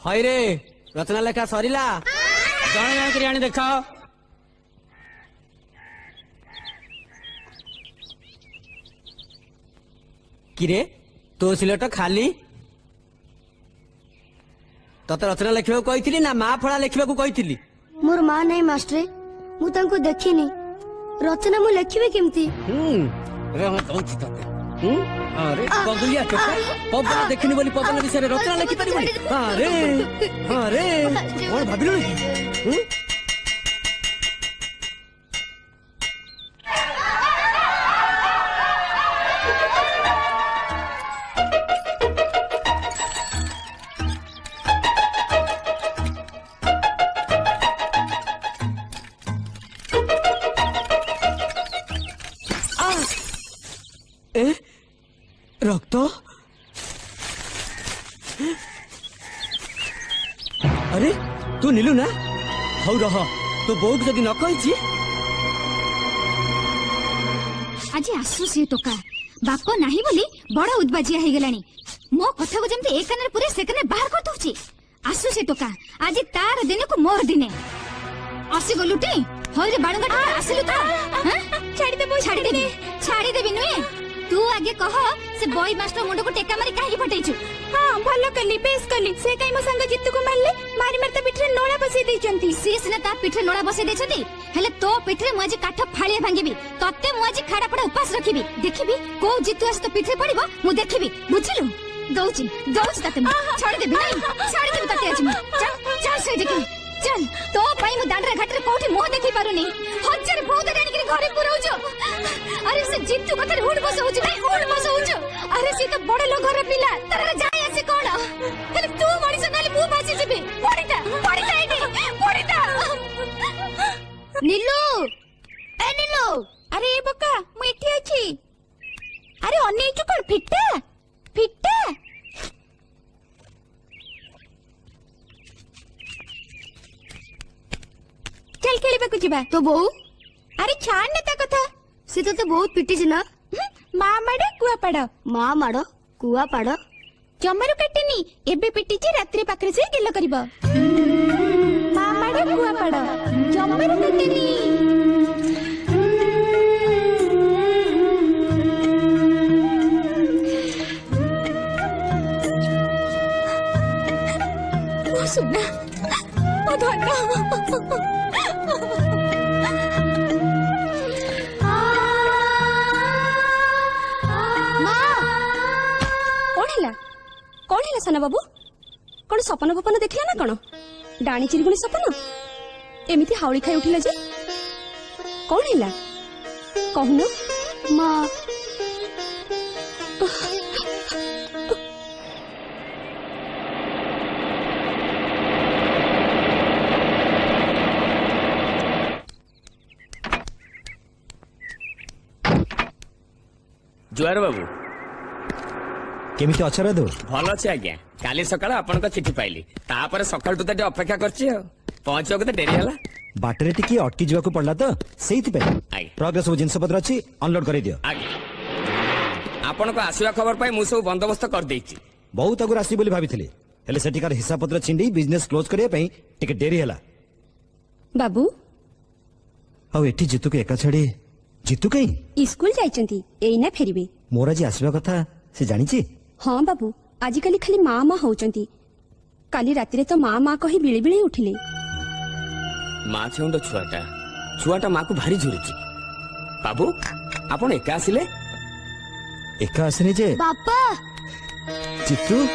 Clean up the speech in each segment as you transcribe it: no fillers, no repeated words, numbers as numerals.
हाय रे रचना लेखा सरीला जणे जणे करी आनी देखा किरे तो सिलेट खाली तते रचना लिखा कही ना माँ फड़ा लिखा कही मोर माँ नहीं मास्टर मु देखिनी रचना मु लिखी केमती अरे बगुलिया चोका पवन देखनी बोली पवन विषय रचना लिखि पारिबो अरे अरे कोन भाबिलो कि रक्त अरे तू नीलू ना हौ रह तो बोक जदि न कही आज आसु सी टोका बाप नाही बोली बड़ उदबाजिया हो गलानी मो कथा को जमते एक कान पूरे से कान बाहर कर दउची आसु सी टोका आज तार दिन को मोर दिने आसी गलुटी होय रे बाणगटा आसिलु तो हां छाड़ी देबी नुए तू आगे कह से बॉय मास्टर मुंड को टेका मारी काहे फटेइछु हां भलो कली बेस कली से काई मो संग जित्तु को मारले मारी मारता पिठरे नोळा बसई देचंती सीस ने ता पिठरे नोळा बसई देचंती हेले तो पिठरे मु आज काठ फाळिया भांगीबी तते मु आज खाडा पडा उपास रखिबी देखिबी को जित्तु आस तो पिठरे पड़िबो मु देखिबी बुझिलु दउची तते छोड़ देबी नहीं छोड़ देबी तते आज मु चल से देखि चल तो पाई मु दांडरा घाटरे कोठी मुह देखि पारुनी हजार बहुत रानी के घरे पुरौजो अरे से जित्तु कथरे हुड बसौछ नहीं हुड बसौछ अरे से तो बड़ लोग घर पिला तरे जाय आसे कोन हेले तू मणिस नाले मु बासी जेबे पड़िता एडी पड़िता नीलू ए नीलू अरे ए बका मु एठी अछि अरे अन्ने छु कोन फिट्टा चल खेलिबा को जिबा तो बहु अरे छाड़ ने ता कथा से तो बहुत पिटी ना माँ माड़ कुआ पाड़ माँ माड़ कुआ पाड़ जमारू काटेनी एबे पिटी रात्रि पाखरे से गेल करबो माँ माड़ कुआ पाड़ जमारू काटेनी ओ सुना ओ धन्ना कौन है साना बाबू कौन सपन फपन देखला ना कौन डाणी चिरगुणी सपन एमिति हाउली खाई उठिला जे कौन है कहनु माँ जुआर बाबू केमिति अछरा दो भल अच्छे आज्ञा काली सकाळ आपन चिठी पाइली तापर सकाळ टू तो अपेक्षा करछि पहुंचो के डेरी हला बाटरे टिकी अटकी जीवा को पड़ला तो सेहिति पे ट्रक सब जिंस पत्र अछि अनलोड करै दियो आज्ञा आपन को आसीवा खबर पाई मु सब बंदोबस्त कर देछि बहुत अगुर आसी बोली भाबिथिले हेले सेटिकार हिसाब पत्र छिंडी बिजनेस क्लोज करिया पई टिके डेरी हला बाबू आ एठी जितु के एका छडी जितु कई स्कूल जाइचंती एइना फेरिबे मोरा जी आसीवा कथा से जानि छी हाँ बाबू आजिकली खाली माँ माँ होचंती काली रातिरे तो माँ माँ कही बिली बिली उठिले माँ छेउंड छुआटा माँ को भारी झुरुची बाबू आपण एका आसिले एका आसने जे बापा चित्तू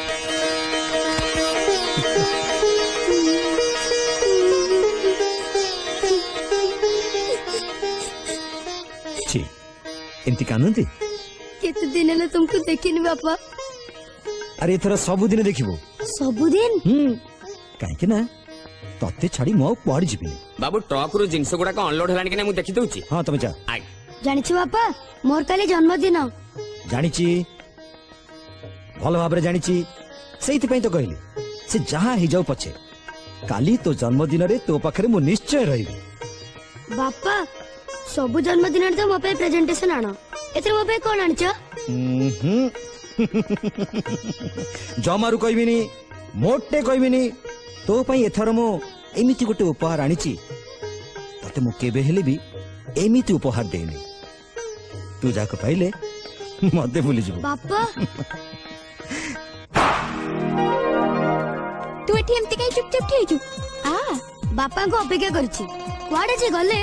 छी एमती कानंती केते दिन ले तुमको देखिनी बापा अरे एथरा सबुदिन देखिबो सबुदिन काहे कि ना तते छाड़ी मो पड़ जिबी बाबू ट्रक रु जिंस गुडा को अनलोड हलानी कि मु देखि दउची हां तमे जा आइ जानि छी बापा मोर काले जन्मदिन जानि छी भल भाबरे जानि छी से तो कहली से जहाँ ही जाऊ पछे काली तो जन्मदिन रे तो पाखरे मु निश्चय रही। बापा सबु जन्मदिन तो मो पे प्रेजेंटेशन आनो एथरे मो पे कोन आनछ जमारू कहबिनी मोटे कहबिनी तो पई एथर मु एमिति गोटे उपहार आनिची तते मु केबे हेले भी एमिति उपहार देनी तू जाको पाइले मते भूली जबो बापा तू एठी एमती काई चुपचाप ठिया छु आ बापा को अपेक्षा करछि कुआडे जे गले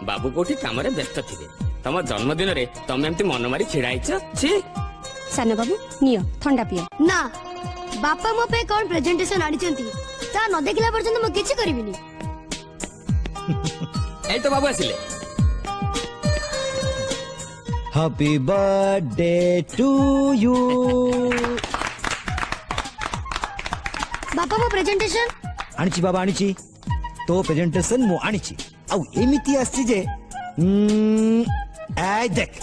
बाबू कोठी काम रे व्यस्त थिबे तम जन्मदिन रे तमे एमती मन मारी छिड़ाइछ छी सानो बाबू नियो ठंडा पियो ना बापा मो पे कोन प्रेजेंटेशन आनिचंती ता न देखला पर्यंत मो किछि करबिनी ए तो बाबू आसिले हैप्पी बर्थडे टू यू बापा मो प्रेजेंटेशन आनिची बाबा आनिची तो प्रेजेंटेशन मु आनिची आउ एमिति आसी जे आय देख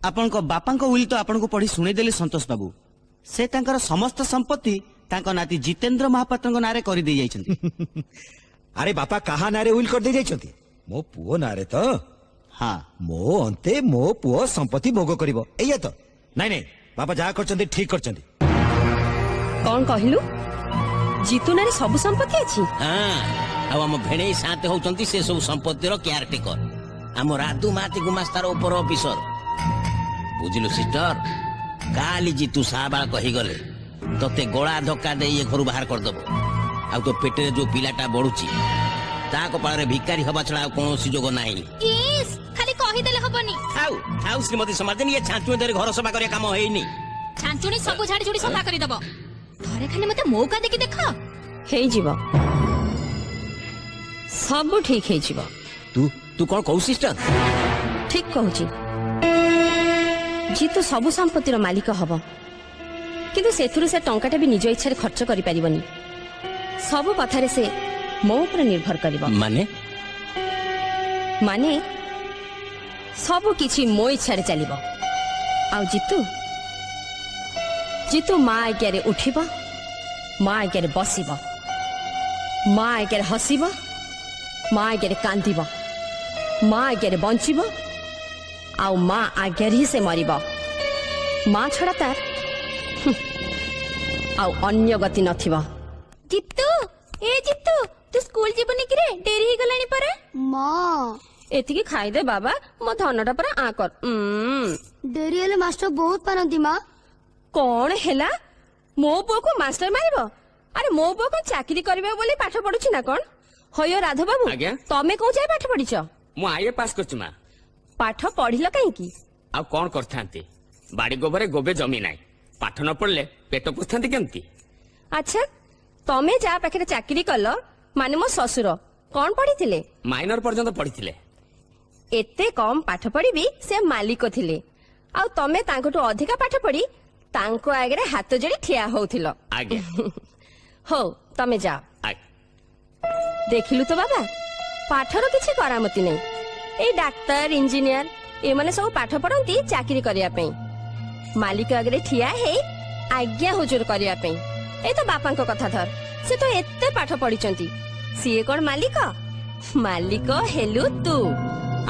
आपण को बापा को उइल तो आपण को पढ़ी सुने देले संतोष बाबू से तांकर समस्त संपत्ति तांको नाती जितेंद्र महापात्र को नारे करी दे जाइछन्ती। अरे बापा कहा नारे उइल कर दे जाइछन्ती मो पुओ नारे तो हाँ मो अंते मो पुओ संपत्ति भोग करिवो एया तो नहीं नहीं बापा जहा करचन्ती ठीक करचन्ती। कौन कहलु जीतू नारे सब संपत्ति अछि। हाँ अब आम भेणे साथ होचंती से सब संपत्तिर केयर टेकर आम राधु माती गुमास्तार ऊपर ऑफिसर बुझिलु सिस्टर काली जीतू साबा कही गले तते गोला धक्का दे ये घर बाहर कर दबो आ तो पेटे जो पिलाटा बढुची ता कपाळे भिकारी हबा छडा कोनो सुजोग नाही। इस खाली कहि देले हबनी थाउ थाउ श्रीमती समाजन ये छांचुए दरे घर सफा करे काम हेइनी छांचुणी सब झाड़ी झुड़ी सफा करि दबो थरे खाली मते मौका देखि देख हे जीव सब ठीक हे जीव। तू तू कोन कहू सिस्टर ठीक कहूची जीतू सब संपत्तिर मालिक हब किंतु सेथुरु से टंकाटा भी निज इच्छा खर्च करि परिबनी सब कथारे से मो ऊपर निर्भर करिवो माने सब किछि मो इच्छा रे चलिवो आ जीतू जीतू माँ आज्ञा उठिब माँ आज्ञा बसिब माँ आज्ञा हसिब माँ आज्ञा कांदिब माँ आज्ञा बंचिब आ माँ आज्ञा ही से मरिब माँ छड़ा तार आउ अन्य गति नथिबा। जितू ए जितू तू स्कूल जीवनी कि रे डेरी ही गलानी परे माँ एतिकी खाई दे बाबा मो धनटा पर आ कर डेरी हेले मास्टर बहुत पारंती माँ। कौन हेला मो पुओ को मास्टर मारिबो अरे मो पुओ को चाकरी करबे बोली पाठ पढुछि ना कोन होयो राधव बाबू आज्ञा। तमे को जाय पाठ पढिछ मु आईए पास करछु मा पाठ पढिल काई की आ कोन करथांती बाड़ी गोबरे गोबे जमी नाही पाठ न पड़ले पेट पुछथांती केमती। अच्छा तमे जा पाखरे चाकरी कलो माने मो ससुर कौन पढिथिले माइनर पर्यंत पढ़िथिले एते कम पाठ पढ़ी से मालिक थिले आ तमे तांकटो अधिका पाठ पढ़ी तांको आगे हाथ जोड़ी ठिया होउथिलो आगे हो तमे जाओ आगे देखिलु तो बाबा पाठर किछि करामती नै ए डाक्टर इंजीनियर ए माने सब पाठ पढ़ंती चाकरी करिया पई मालिक आगे ठिया हे आज्ञा हुजूर करिया पई ए तो बापा को कथा धर से तो एते पाठ पढ़िचंती सीए कोन मालिक मालिक हेलु तू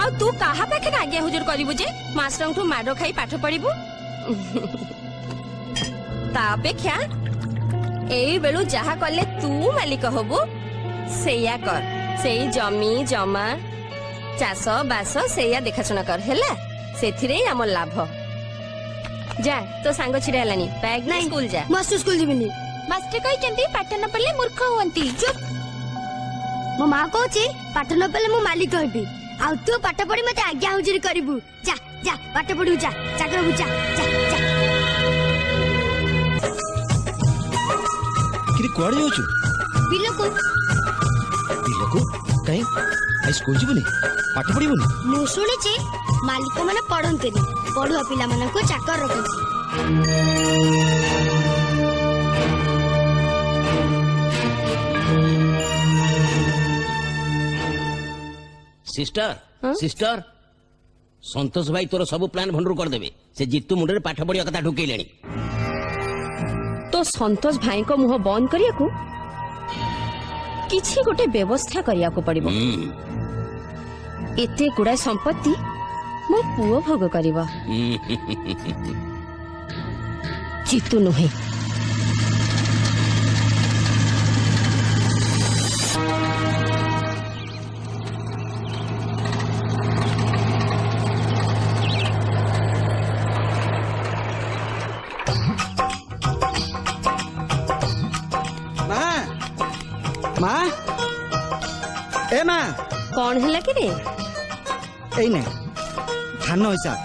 आ तू काहा पाखे आज्ञा हुजूर करिबु जे मास्टर ठू माडो खाई पाठ पढ़िबु ता अपेक्षा एई बेलु जहा कले तू मालिक होबु सेया कर सेई जमी जमा चाष बास सेया देखाशुना कर हेला सेथिरे हमर लाभ जा तो सांग छिड़ा हलानी बैग नहीं स्कूल जा मास्टर स्कूल जीवनी मास्टर कहचंती पाठ न पढ़ले मूर्ख होंती चुप मो माँ कहूची पाठ न पढ़ले मु मालिक हेबी आ तू पाठ पढ़ी मते आज्ञा हुजूरी करिबू जा जा पाठ पढ़ू जा चाकर जा जा जा किरे कुआडे जाउछु बिल्कुल बिलको काई आई स्कूल जीवनी पाठ पढ़िबुनी मु शुणिची मालिक माने पढ़ंतेनी पढ़ुआ पिला माने को चाकर रखंती सिस्टर सिस्टर संतोष भाई तोर सब प्लान भंडुर कर देबे से जीतू मुंडरे पाठ पढ़िया कथा ढुकेलेनी तो संतोष भाई को मुह बंद करिया को किछि गोटे व्यवस्था करिया को पड़िबो एते गुडा संपत्ति मो पुओ भोग करिबो जीतू नुहे माँ ए माँ कौन है कि रे एने धान हिसाब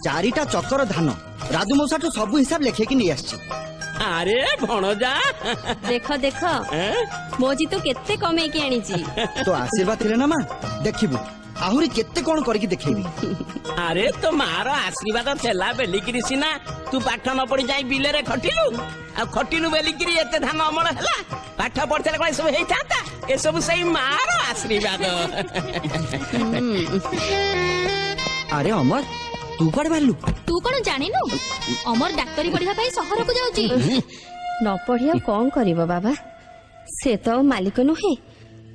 चारिटा चक्कर धान राजू मौसा तो सब हिसाब लेखे कि नहीं आछि अरे भणजा देख देख मो जी तो केते कमे के आनी छी तो आशीर्वाद थिले ना माँ देखिबू आहुरी केते कोन करके देखैबी अरे तो मार आशीर्वाद थेला बेलिकिरी सिना तू पाठ न पढ़ी जाई बिले रे खटिलु आ खटिलु बेलिकिरी एते धान अमल हला पाठ पढ़थले कोन सब हेई थाता ए सब सही मार आशीर्वाद अरे अमर तू कुआड़े बाहरलु तू कौन जानिनु अमर डाक्तरी पढ़िया ପାଇଁ ସହରକୁ ଯାଉଛି ନ ପଢି ଆଉ କଣ କରିବ ବାବା ସେ ତ ଆଉ ମାଲିକ ନୁହେଁ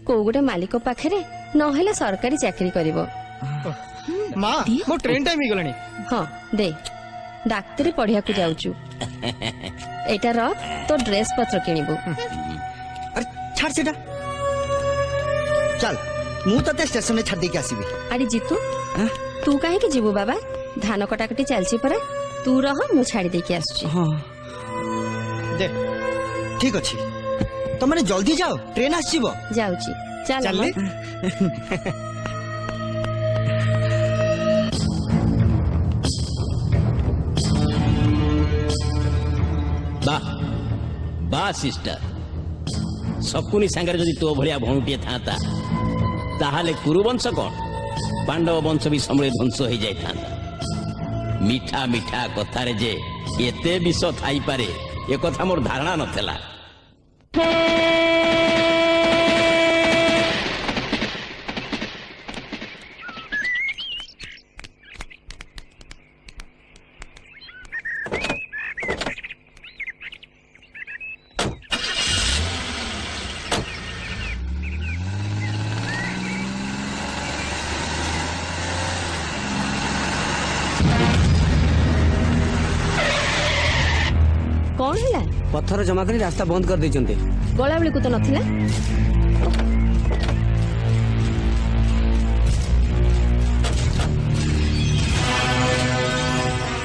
କୋଉ ଗୋଟେ ମାଲିକ ପାଖରେ ନହେଲେ ସରକାରୀ ଚାକିରି କରିବ ମା ମୋ ଟ୍ରେନ ଟାଇମ ହେଇଗଲାଣି ହଁ ଦେ ଡାକ୍ତରୀ ପଢିବାକୁ ଯାଉଛୁ ଏଇଟା ରଖ ତୋ ଡ୍ରେସ ପତ୍ର କିଣିବୁ अरे छाड़ सेटा चल मु तते स्टेशन में छाड़ देके आसीबी ଆରେ ଜିତୁ ତୁ କାହିଁକି ଯିବୁ ବାବା ଧାନ କଟାକଟି ଚାଲିଛି ପରା ତୁ ରହ ମୁଁ ଛାଡି ଦେଇକି ଆସୁଛି हां दे ठीक अछि तो माने जल्दी जाओ ट्रेन आसीबो ଯାଉଛି ଚାଲ चलले ଅମର। ବାଃ ବାଃ ସିଷ୍ଟର ସକୁନି ସାଙ୍ଗରେ ଯଦି ତୋ ଭଳିଆ ଭଉଣୀଟିଏ ଥାନ୍ତା ତାହେଲେ କୁରୁବଂଶ କଣ ପାଣ୍ଡବ ବଂଶ ବି ସମୂଳେ ଧ୍ୱଂସ ହେଇଯାଇଥାନ୍ତା ମିଠା ମିଠା କଥାରେ ଯେ ଏତେ ବିଷ ଥାଇପାରେ ଏ କଥା ମୋର ଧାରଣା ନଥିଲା କଣ ହେଲା पत्थर जमा करी रास्ता बंद कर देचंते ଗଲା ବେଳକୁ ତ ନଥିଲା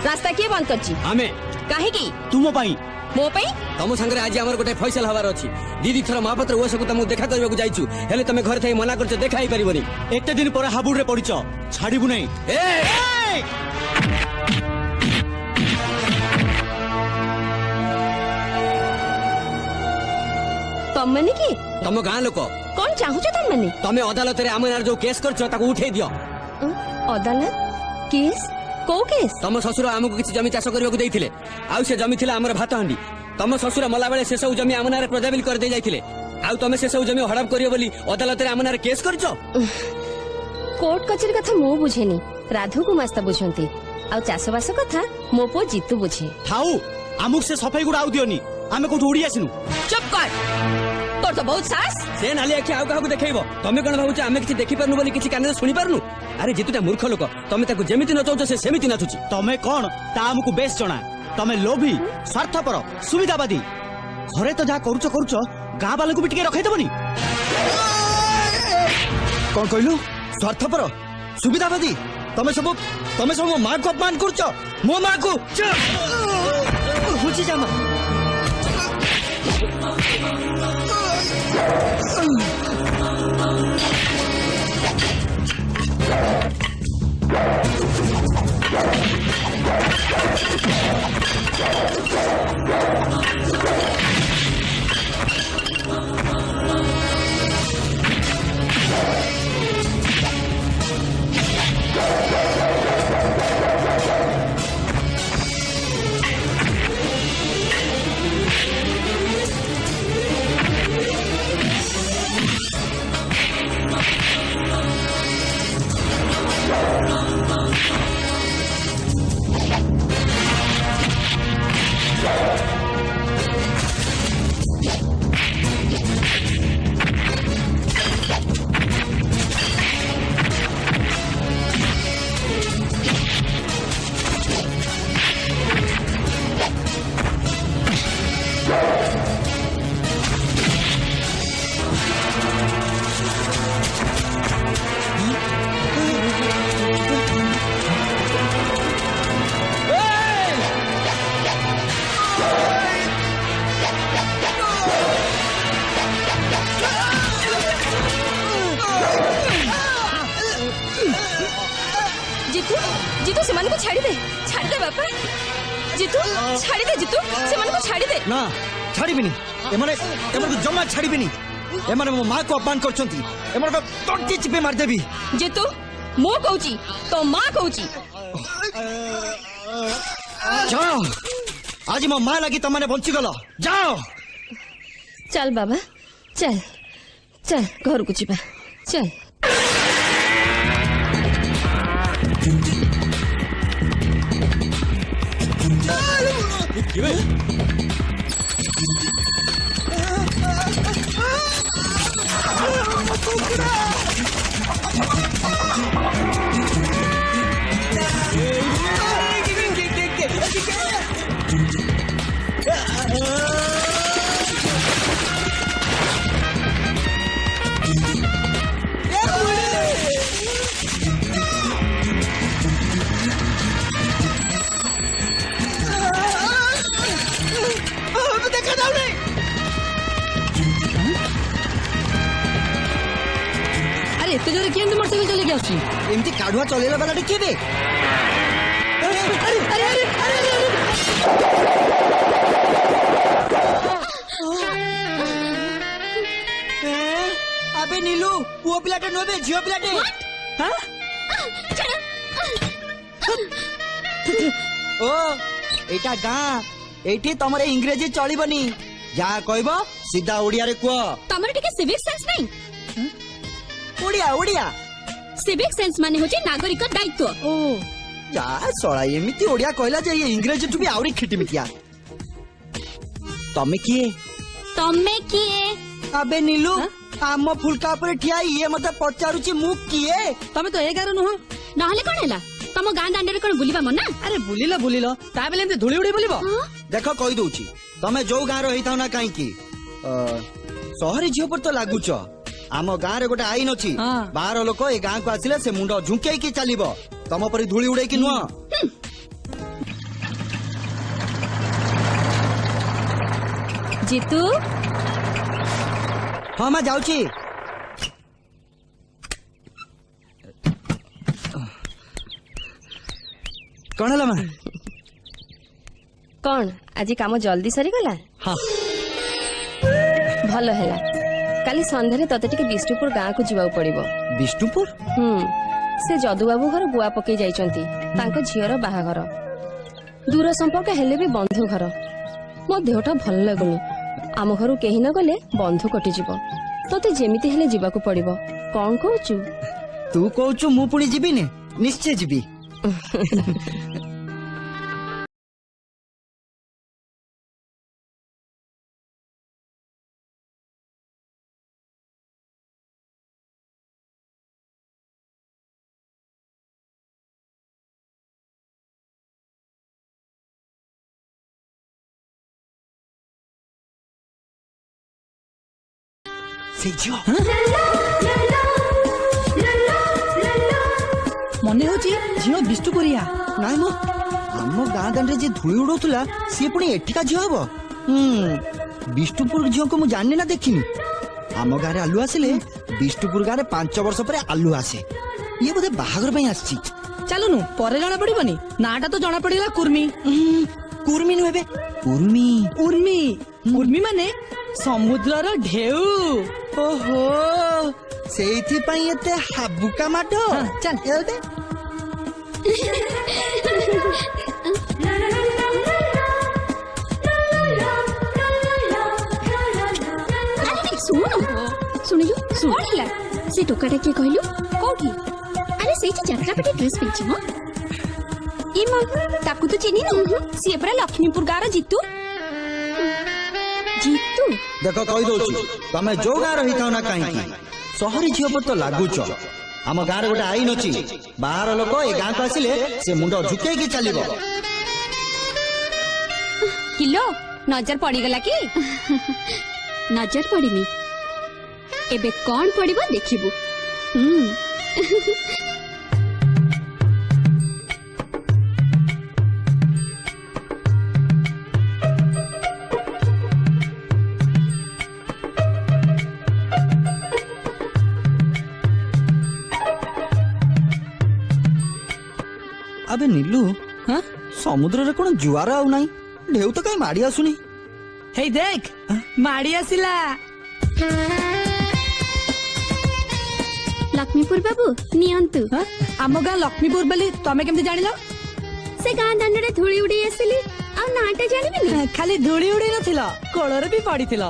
ରାସ୍ତା କିଏ ବନ୍ଦ କରିଛି आमे କାହିଁକି तुम पाई ମୋ ପାଇଁ तम संगे आज हमर गोटे फैसला हवार अछि दीदी थर महापात्र ओसो को तुमको देखा करबा जाइछु हेले तमे घर थाई मना करछ देखा ही परिबनी एते दिन पर हाबुड रे पडिछ छाड़ीबु नै ए ତମମାନେ କି तम गां लोक କଣ ଚାହୁଁଛ ତମମାନେ तमे अदालत रे आमनार जो केस करछ ताको उठेई दियो ଅଦାଲତ କେସ୍ କୋଉ କେସ୍ तम ससुर हमको किछि जमी चाष करबा देइथिले आउ से जमी थिला हमर भात हांडी तम ससुर मला बेले से सब जमी आमनार प्रजाबिल कर दे जाइथिले आउ तमे से सब जमी हड़प करियो बोली अदालत रे आमनार केस करछ କୋର୍ଟ କଚେରୀ କଥା ମୁଁ ବୁଝେନି ରାଧୁ ଗୁମାସ୍ତା ବୁଝନ୍ତି ଆଉ ଚାଷବାସ କଥା ମୋ ପୁଅ ଜିତୁ ବୁଝେ ଥାଉ ଆମକୁ ସେ ସଫାଇ ଗୁଡା ଆउ ଦିଅନି ଆମେ कोठु उड़ी आसिनु ଚୁପ୍ କର ତୋର ତ ବହୁତ ସାହସ से नाली आखि आउ काहू देखैबो तमे कोन भाबुछ आमे किछि देखि परनु बोली किछि काने सुनि परनु अरे जितुटा मूर्ख लोक तमे ताकू जेमिति नचौछ से सेमिति नाचुची तमे कौन ता हमको बेस जଣା तमे लोभी स्वार्थपर सुविधावादी घरे तो जहाँ करुच करुच गाँ वाले को भी टिके रखै दबनी कोन कहलु स्वार्थपर सुविधावादी तमे सब मो मां को अपमान करछ मो मां को हुची जामा ଜିତୁ ଜିତୁ ସେମାନଙ୍କୁ ଛାଡ଼ିଦେ ବାପା ଜିତୁ ଛାଡ଼ିଦେ ଜିତୁ ସେମାନଙ୍କୁ ଛାଡ଼ିଦେ ना छाड़ीबिनी एमाने एमाने जमा छाड़ीबिनी एमाने मो मां को अपमान करछंती एमाने तंती चिपे मार देबी ଜିତୁ ମୁଁ କହୁଛି ତୋ ମା କହୁଛି जाओ आज मो मां लागी तमाने बंची गलो जाओ ଚାଲ ବାବା ଚାଲ ଚାଲ ଘରକୁ ଯିବା ଚାଲ ଆରେ ଏତେ ଜୋରେ କେମିତି ମୋଟରସାଇକେଲ ଚଲେଇକି ଆସୁଛି? ଏମିତି କାଢୁଆ ଚଲେଇଲା ବେଲା କିଏ ବେ? আবে নীলু পুଅ ପିଲାଟେ ନୁହେଁ ବେ ଝିଅ ପିଲାଟେ। ଓ ଏଇଟା ଗାଁ, ଏଇଠି ତମର ଇଂରେଜୀ ଚଳିବନି, ଯାହା କହିବ ସିଧା ଓଡିଆରେ କୁହ। ତମର ଟିକେ ସିଭିକ ସେନ୍ସ ନାହିଁ। ଓଡିଆ ଓଡିଆ ସିଭିକ ସେନ୍ସ ମାନେ ହଉଛି ନାଗରିକ ଦାୟିତ୍ୱ। ଓ ଯା ଶଳା ଏମିତି ଓଡିଆ କହିଲା ଯେ ଇଂରେଜୀଠୁ ବି ଆହୁରି ଖିଟିମିଟିଆ। ତମେ କିଏ? ତମେ କିଏ? ଆବେ नीलू ଆମ ଫୁଲକା ଉପରେ ଠିଆ ଇଏ ମତେ ପଚାରୁଛି ମୁଁ କିଏ? ତମେ ତ ଏ ଗାଁର ନୁହଁ। ନହେଲେ କଣ ହେଲା? ତମ ଗାଁ ଦାଣ୍ଡରେ କଣ ବୁଲିବା ମନା? ଆରେ ବୁଲିଲ ତା ବେଲେ ଏମିତି ଧୂଳି ଉଡି ବୁଲିବ? ଦେଖ କହିଦଉଛି ତମେ ଯୋଉ ଗାଁର ହେଇଥାଉ ନା କାହିଁକି ସହରୀ ଝିଅ ପରି ତ ଲାଗୁଛ। ଆମ ଗାଁରେ ଗୋଟେ ଆଇନ ଅଛି, ବାହାର ଲୋକ ଏ ଗାଁକୁ ଆସିଲେ ସେ ମୁଣ୍ଡ ଝୁଙ୍କେଇକି ଚାଲିବ, ତମ ପରି ଧୂଳି ଉଡେଇକି ନୁହଁ। ଜିତୁ ହଁ ମା ଯାଉଛି। କଣ ହେଲା ମା? କଣ ଆଜି କାମ ଜଲ୍ଦି ସରିଗଲା? ହଁ ଭଲ ହେଲା। କାଲି ସନ୍ଧ୍ୟାରେ ତତେ ଟିକେ ବିଷ୍ଣୁପୁର ଗାଁକୁ ଯିବାକୁ ପଡିବ। ବିଷ୍ଣୁପୁର? ସେ ଯଦୁବାବୁ ଘର ଗୁଆ ପକେଇ ଯାଇଛନ୍ତି, ତାଙ୍କ ଝିଅର ବାହାଘର। ଦୂର ସମ୍ପର୍କ ହେଲେ ବି ବନ୍ଧୁ ଘର। ମୋ ଦେହଟା ଭଲ ଲାଗୁନି, ଆମ ଘରୁ କେହି ନ ଗଲେ ବନ୍ଧୁ କଟିଯିବ। ତତେ ଯେମିତି ହେଲେ ଯିବାକୁ ପଡିବ, କଣ କହୁଛୁ? ତୁ କହୁଛୁ ମୁଁ ପୁଣି ଯିବିନି? ନିଶ୍ଚୟ ଯିବି। ମନେ ହଉଛି ଝିଅ ବିଷ୍ଣୁପୁରିଆ। ନାଇଁ ମ ଆମ ଗାଁ ଦାଣ୍ଡରେ ଯିଏ ଧୂଳି ଉଡଉଥିଲା ସିଏ ପୁଣି ଏଠିକା ଝିଅ ହବ? ବିଷ୍ଣୁପୁର ଝିଅଙ୍କୁ ମୁଁ ଜାଣିନି ନା ଦେଖିନି। ଆମ ଗାଁରେ ଆଲୁ ଆସିଲେ ବିଷ୍ଣୁପୁର ଗାଁରେ 5 ବର୍ଷ ପରେ ଆଲୁ ଆସେ। ଇଏ ବୋଧେ ବାହାଘର ପାଇଁ ଆସିଛି। ଚାଲୁନୁ ପରେ ଜଣା ପଡିବନି। ନାଟା ତ ଜଣା ପଡିଗଲା କୁର୍ମି। କୁର୍ମି ନୁହେଁ ବେ ଉର୍ମି। ଉର୍ମି ଉର୍ମି ମାନେ ସମୁଦ୍ରର ଢେଉ। ଓହୋ ସେଇଥିପାଇଁ ଏତେ ହାବୁକା ମାଡ। ଚାଲ ଏଇଠି ଶୁଣିଲୁ କଣ ହେଲା? ସେ ଟୋକାଟା କିଏ କହିଲୁ? କୋଉଠି? ଆରେ ସେଇଠି ଯାତ୍ରାପାଟି ଡ୍ରେସ୍ ପିନ୍ଧିଛି ମ। ଏ ମା ତାକୁ ତୁ ଚିହ୍ନିନୁ? ସିଏ ପରା ଲକ୍ଷ୍ମୀପୁର ଗାଁର ଜିତୁ। ଜିତୁ ଦେଖ କହିଦଉଛି ତମେ ଯୋଉ ଗାଁ ରହିଥାଉ ନା କାହିଁକି ସହରୀ ଝିଅ ପରି ତ ଲାଗୁଛ। ଆମ ଗାଁରେ ଗୋଟେ ଆଇନ ଅଛି, ବାହାର ଲୋକ ଏ ଗାଁକୁ ଆସିଲେ ସେ ମୁଣ୍ଡ ଝୁକେଇକି ଚାଲିବ। କିଲୋ ନଜର ପଡିଗଲା କି? ନଜର ପଡିନି, ଏବେ କଣ ପଡିବ ଦେଖିବୁ। আবে নীলু সমুদ্ରରେ କଣ ଜୁଆର ଆଉ ନାହିଁ? ଢେଉ ତ କାଇଁ ମାଡି ଆସୁନି। ହେଇ ଦେଖ ମାଡି ଆସିଲା। ଲକ୍ଷ୍ମୀପୁର ବାବୁ ନିଅନ୍ତୁ। ଆମ ଗାଁ ଲକ୍ଷ୍ମୀପୁର ବୋଲି ତମେ କେମିତି ଜାଣିଲ? ସେ ଗାଁ ଦାଣ୍ଡରେ ଧୂଳି ଉଡେଇ ଆସିଲି, ଆଉ ନାଟା ଜାଣିବିନି? ଖାଲି ଧୂଳି ଉଡେଇ ନଥିଲ, କୋଳରେ ବି ପଡିଥିଲ।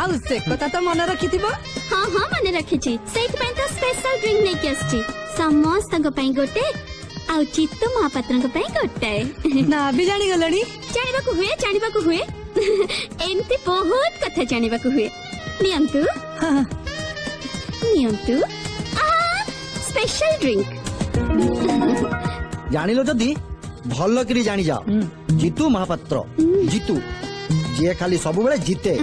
ଆଉ ସେ କଥା ତ ମନେ ରଖିଥିବ। ହଁ ହଁ ମନେ ରଖିଛି, ସେଇଥିପାଇଁ ତ ସ୍ପେଶାଲ ଡ୍ରିଙ୍କ ନେଇକି ଆସିଛି। ସମସ୍ତଙ୍କ ପାଇଁ ଗୋଟେ आउ चित्त महापात्र गोटाए ना भी जानी गलनी जानवा हुए एमती बहुत कथा जानवा हुए नियंतु नियंतु स्पेशल ड्रिंक जानिलो जदी भल करी जानी जाओ जीतू महापात्र जीतू जे खाली सब बेले जीते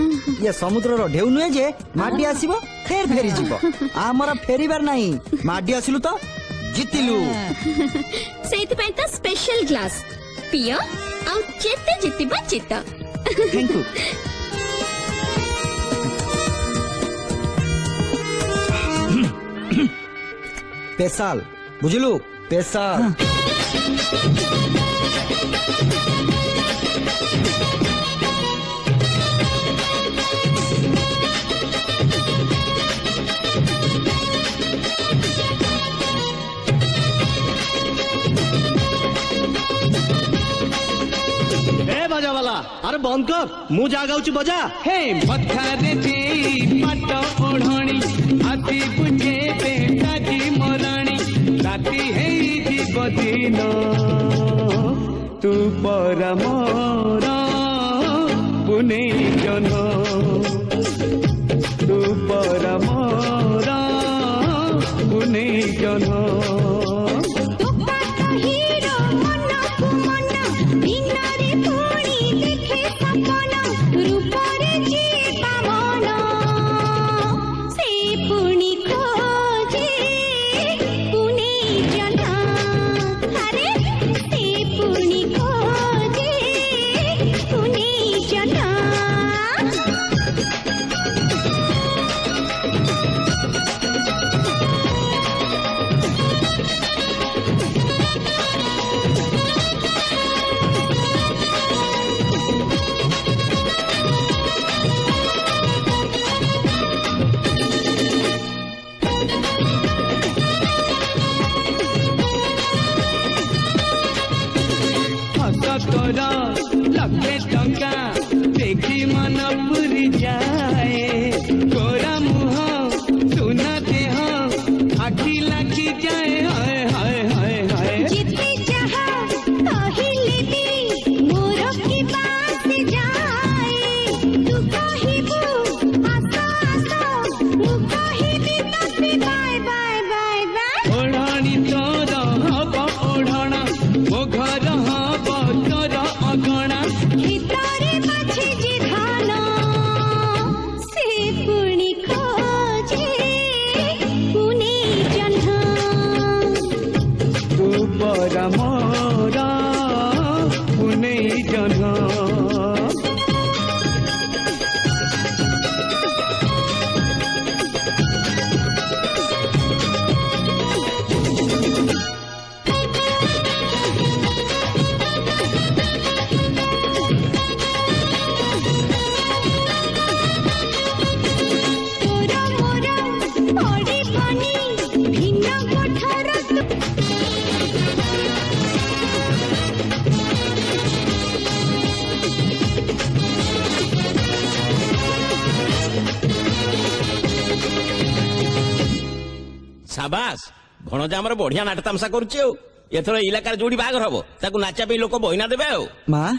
ये समुद्र ढेउ नुहे जे माटी आसीबो फेर फेरी जीवो आमर फेरीबार नहीं माटी आसिलु तो जीतिलु सेति पई तो स्पेशल ग्लास पियो आउ जेते जितिबा चित्त थैंक यू पेशाल बुझलु पेशाल बजा वाला अरे बंद कर मु जा गाउची बजा हे पथारे देई पाट ओढ़णी हाथी बुझे बेटाजी मराणी राती हेई जीव दिन तू परमरा पुनेई जन तू परमरा पुनेई जन तोरा लगे टंका देखी मन पुरी जाए तोरा मुह सुना देह आखी लाखी जाए हाय हाय हाय हाय जितनी चाहा कहिले दी मोर की बात जाए तू कहिबू आसा आसा मु कहिबी तबे बाय बाय बाय बाय ओढ़ाणी तोर हब ओढ़णा मो घर हब तोर अगणा ভিতরে বাছে যে ধান সে পুনি খোঁজে পুনে জহ্ন तू परमरा पुनेई जन তোর মোর পড়ে পানি ভিন্ন কোঠার साबास भणजा हमर बढ़िया नाट तमसा करूची हो एथर इलाकार जोड़ी बागर हबो ताकू नाचा पे लोक बहिना देबे हो माँ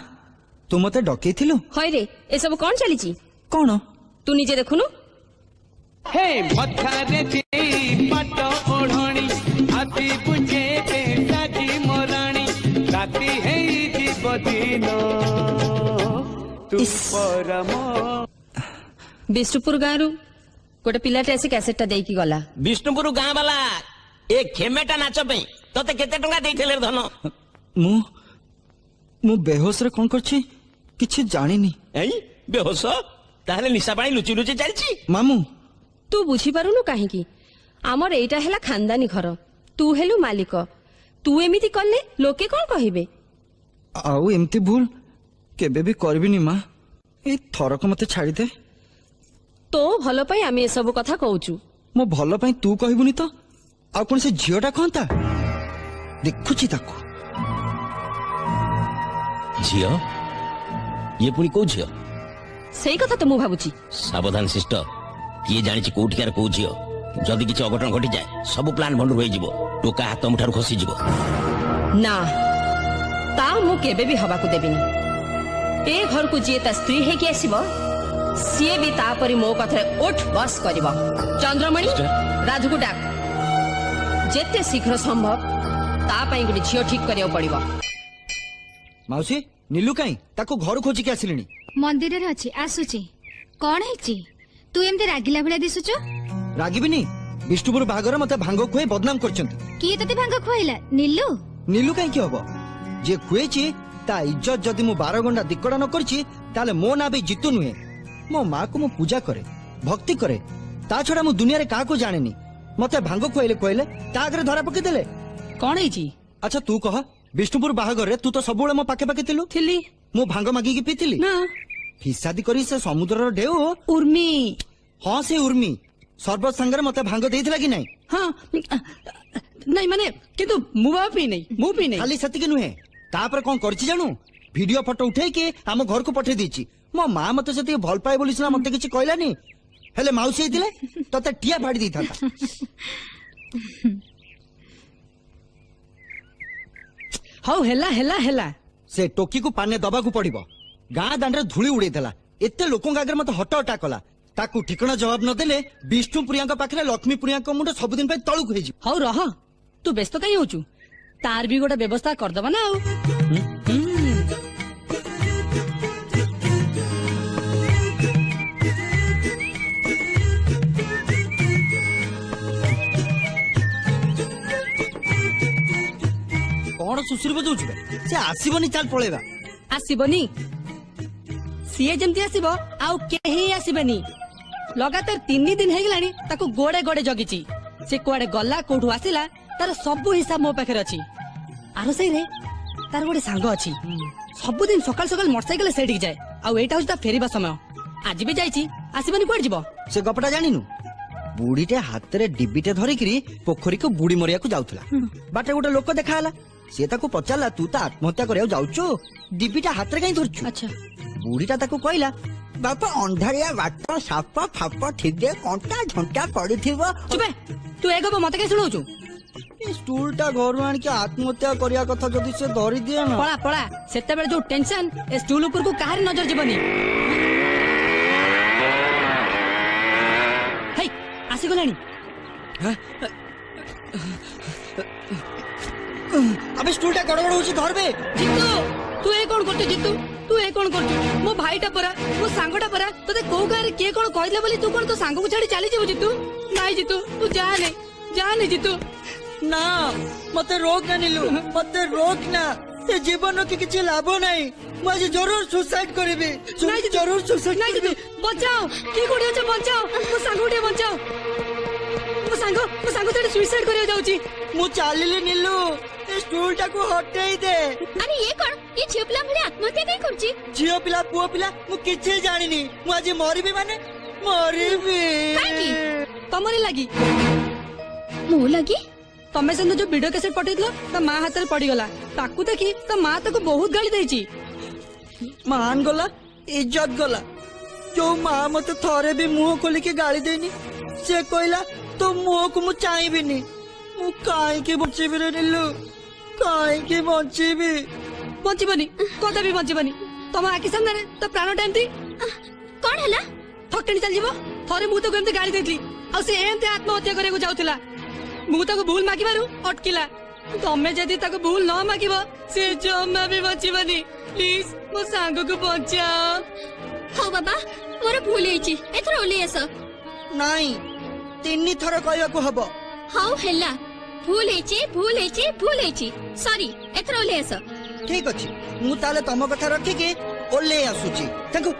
तू मते डकेइथिलु हय रे ए सब कौन चलीची कौन तू निजे देखुनु हे पथारे देई पाट ओढ़णी हाथी बुझे बेटाजी मराणी राती हेई जीव दिन तू परम ବିଷ୍ଣୁପୁର ଗାଁରୁ ଗୋଟେ ପିଲାଟେ ଆସି କ୍ୟାସେଟଟା ଦେଇକି ଗଲା। विष्णुपुर गाँ वाला ए खेमेटा नाच पे तते केते टंका देइथिले धन मु मु बेहोश रे कोन करछि किछि जानिनी एई बेहोश ताहले निशा पानी लुचि लुचि चलछि मामू ତୁ ବୁଝିପାରୁନୁ କାହିଁକି ଆମର ଏଇଟା ହେଲା ଖାନଦାନୀ ଘର ତୁ ହେଲୁ ମାଲିକ ତୁ ଏମିତି କଲେ ଲୋକେ କଣ କହିବେ आउ एमती भूल केबे भी करबिनी माँ ए थरक मते छाड़ी दे ତୋ ଭଲ ପାଇଁ ଆମେ ଏସବୁ କଥା କହୁଛୁ मो भल पई तू कहबुनी तो आ कोन से झियोटा कहंता देखुची ताकू झियो ये पुनी को झियो ସେଇ କଥା ତ ମୁଁ ଭାବୁଛି सावधान सिस्टर किए जानिछि कोठिकार को झियो जदि किछि अघटन घटी जाए सब प्लान भंडुर होई जिवो टोका हाथ मुठार खसी जिवो ना ता मु केबे भी हवा को देबिनी ए घर को जी ता स्त्री है कि आसीबो सीए भी तापरी मो कथे उठ बस करिबो चंद्रमणि राजू को डाक जेते शीघ्र संभव ता पई गुडी झियो ठीक करियो पड़िबो माउसी नीलू काई ताको घर खोजी के आसिलिनी मंदिर रे अछि आसुची कोन हेची तू एमते रागिला भला दिसुचो रागिबिनी विष्णुपुर बाहागर मते भांग खुए बदनाम करछंती किए तते भांग खुआइला नीलू नीलू काई की हबो जे खुएची ता इज्जत जदि मु 12 घंटा दिकड़ा न करची ताले मो ना भी जितु नुहे मो मां को मु पूजा करे भक्ति करे ता छडा मु दुनिया रे का को जानेनी मते भांग खुएले कोइले ता आगरे धरा पके देले कोन हेची अच्छा तू कह विष्णुपुर बाहागर रे तू तो सबुळे मो पाके पाके थिलु थिली मु भांग मागी की पीतिली ना फिसादी करी से समुद्र रो ढेउ उर्मी हां से उर्मी सर्व संगर मते भांग देइथिला कि नहीं हां नहीं माने किंतु मुवा पी नहीं खाली सती के नुहे तापर कोन करछि जानू वीडियो फोटो उठे के हम घर को पठे दीची मो मां मते सती भल पाए बोली सिना मते किछि कहलानी हेले माउसी हिथिले तते टिया फाड़ी दी थाता हाउ हेला हेला हेला से टोकी को पाने दबा को पड़िबो गां दांडरे धूली उड़े देला एते लोकन आगे मते हट हटा कला ताकू ठिकना जवाब न देले विष्णु प्रियांका पाखरे लक्ष्मी प्रियांका मुंड सब दिन पे तळु को हेजी हाउ रह तू व्यस्त काई होचू तार भी गोटा व्यवस्था कर दबा ना कौन सुसुरी बजाउछ से आसीबनी चाल पळेबा आसीबनी सीए जेमती आसीबो आउ केही आसीबनी लगातार 3 दिन हे गलानी ताको गोडे गोडे जगिची से कोडे गल्ला कोठु आसिला तार सब हिसाब मो पाखे अछि आरो सही रे तार गोडे सांग अछि सब दिन सकाल सकाल मोटरसाइकिल सेठी जाए आउ एटा होता फेरीबा समय आज भी जाईची आसीबनी कोड जीवो से गपटा जानिनु बुढ़ीटे हाथ रे डिब्बीटे धरिकरी पोखरी को बुढ़ी मरिया को जाउथला बाटे गोटे लोक देखाला से ताको पचारला तू ता आत्महत्या करिया जाउचो डिब्बीटा हाथ रे काई धरचु अच्छा बुढ़ीटा ताको कहला बापा अंधारिया बाट साप फाप ठीक दे कंटा झंटा पड़िथिबो चुपे तू एगो मते के सुनौचु ए स्टूलटा घर आन के आत्महत्या करिया कथा जदी से धरि दिए ना पळा पळा सेते बेले जो टेंशन ए स्टूल ऊपर को काहर नजर जीवनी हे आसी गलानी अबे स्टूलटा गड़बड़ होची धरबे जितू तू ए कोन करते जितू तू ए कोन करते मो भाईटा परा मो सांगटा परा तते को गारे के कोन कहले बोली तू कोन तो सांग को छाड़ी चली जेबो जितू नाही जितू तू जा ने जितू ना मते रोक ना नीलू मते रोक ना ए जीवन के किछि लाभ नाही मु आज जरूर सुसाइड करबी जरूर सुसाइड नाही जितू बचाओ की कोडी छ बचाओ मो सांग उठे बचाओ मो सांग तेरे सुसाइड करिया जाउची मु चालिले नीलू ए स्टूलटा को हटेई दे अरे ये कोन ये झियो पिला भले आत्महत्या काई करची झियो पिला पुओ पिला मु किछि जानिनी मु आज मरिबी माने मरिबी तमरे लागी मो लगी तमे से जो वीडियो कैसेट पठेइतलो त मां हाथ रे पड़ी गला ताकू देखी त मां ताको बहुत गाली देइची मान गला इज्जत गला जो मां मते थरे भी मुंह खोली के गाली देनी से कहला तो मुंह को मु चाहबीनी मु काई के बचीबी रे नीलू काई के बचीबी बंचिबनी कदा भी बंचिबनी तम आखि सामने रे त प्राण टाइमती कोन हला ठकटनी चल जीवो थरे मु तो केमते गाली देतली आ से एमते आत्महत्या करे को जाउथला मु ताको भूल मागिबारु अटकिला तमे जदी ताको भूल न मागिबो से जम्मा भी बंचिबनी प्लीज मो सांग को बचाओ हो बाबा मोर भूल हेची एथरो ओली एस नहीं 3 थर कहया को हबो हाउ हेला भूल हेची सॉरी एथरो ओली एस ठीक अछि मु ताले तम कथा रखी के ओले आसुची ताको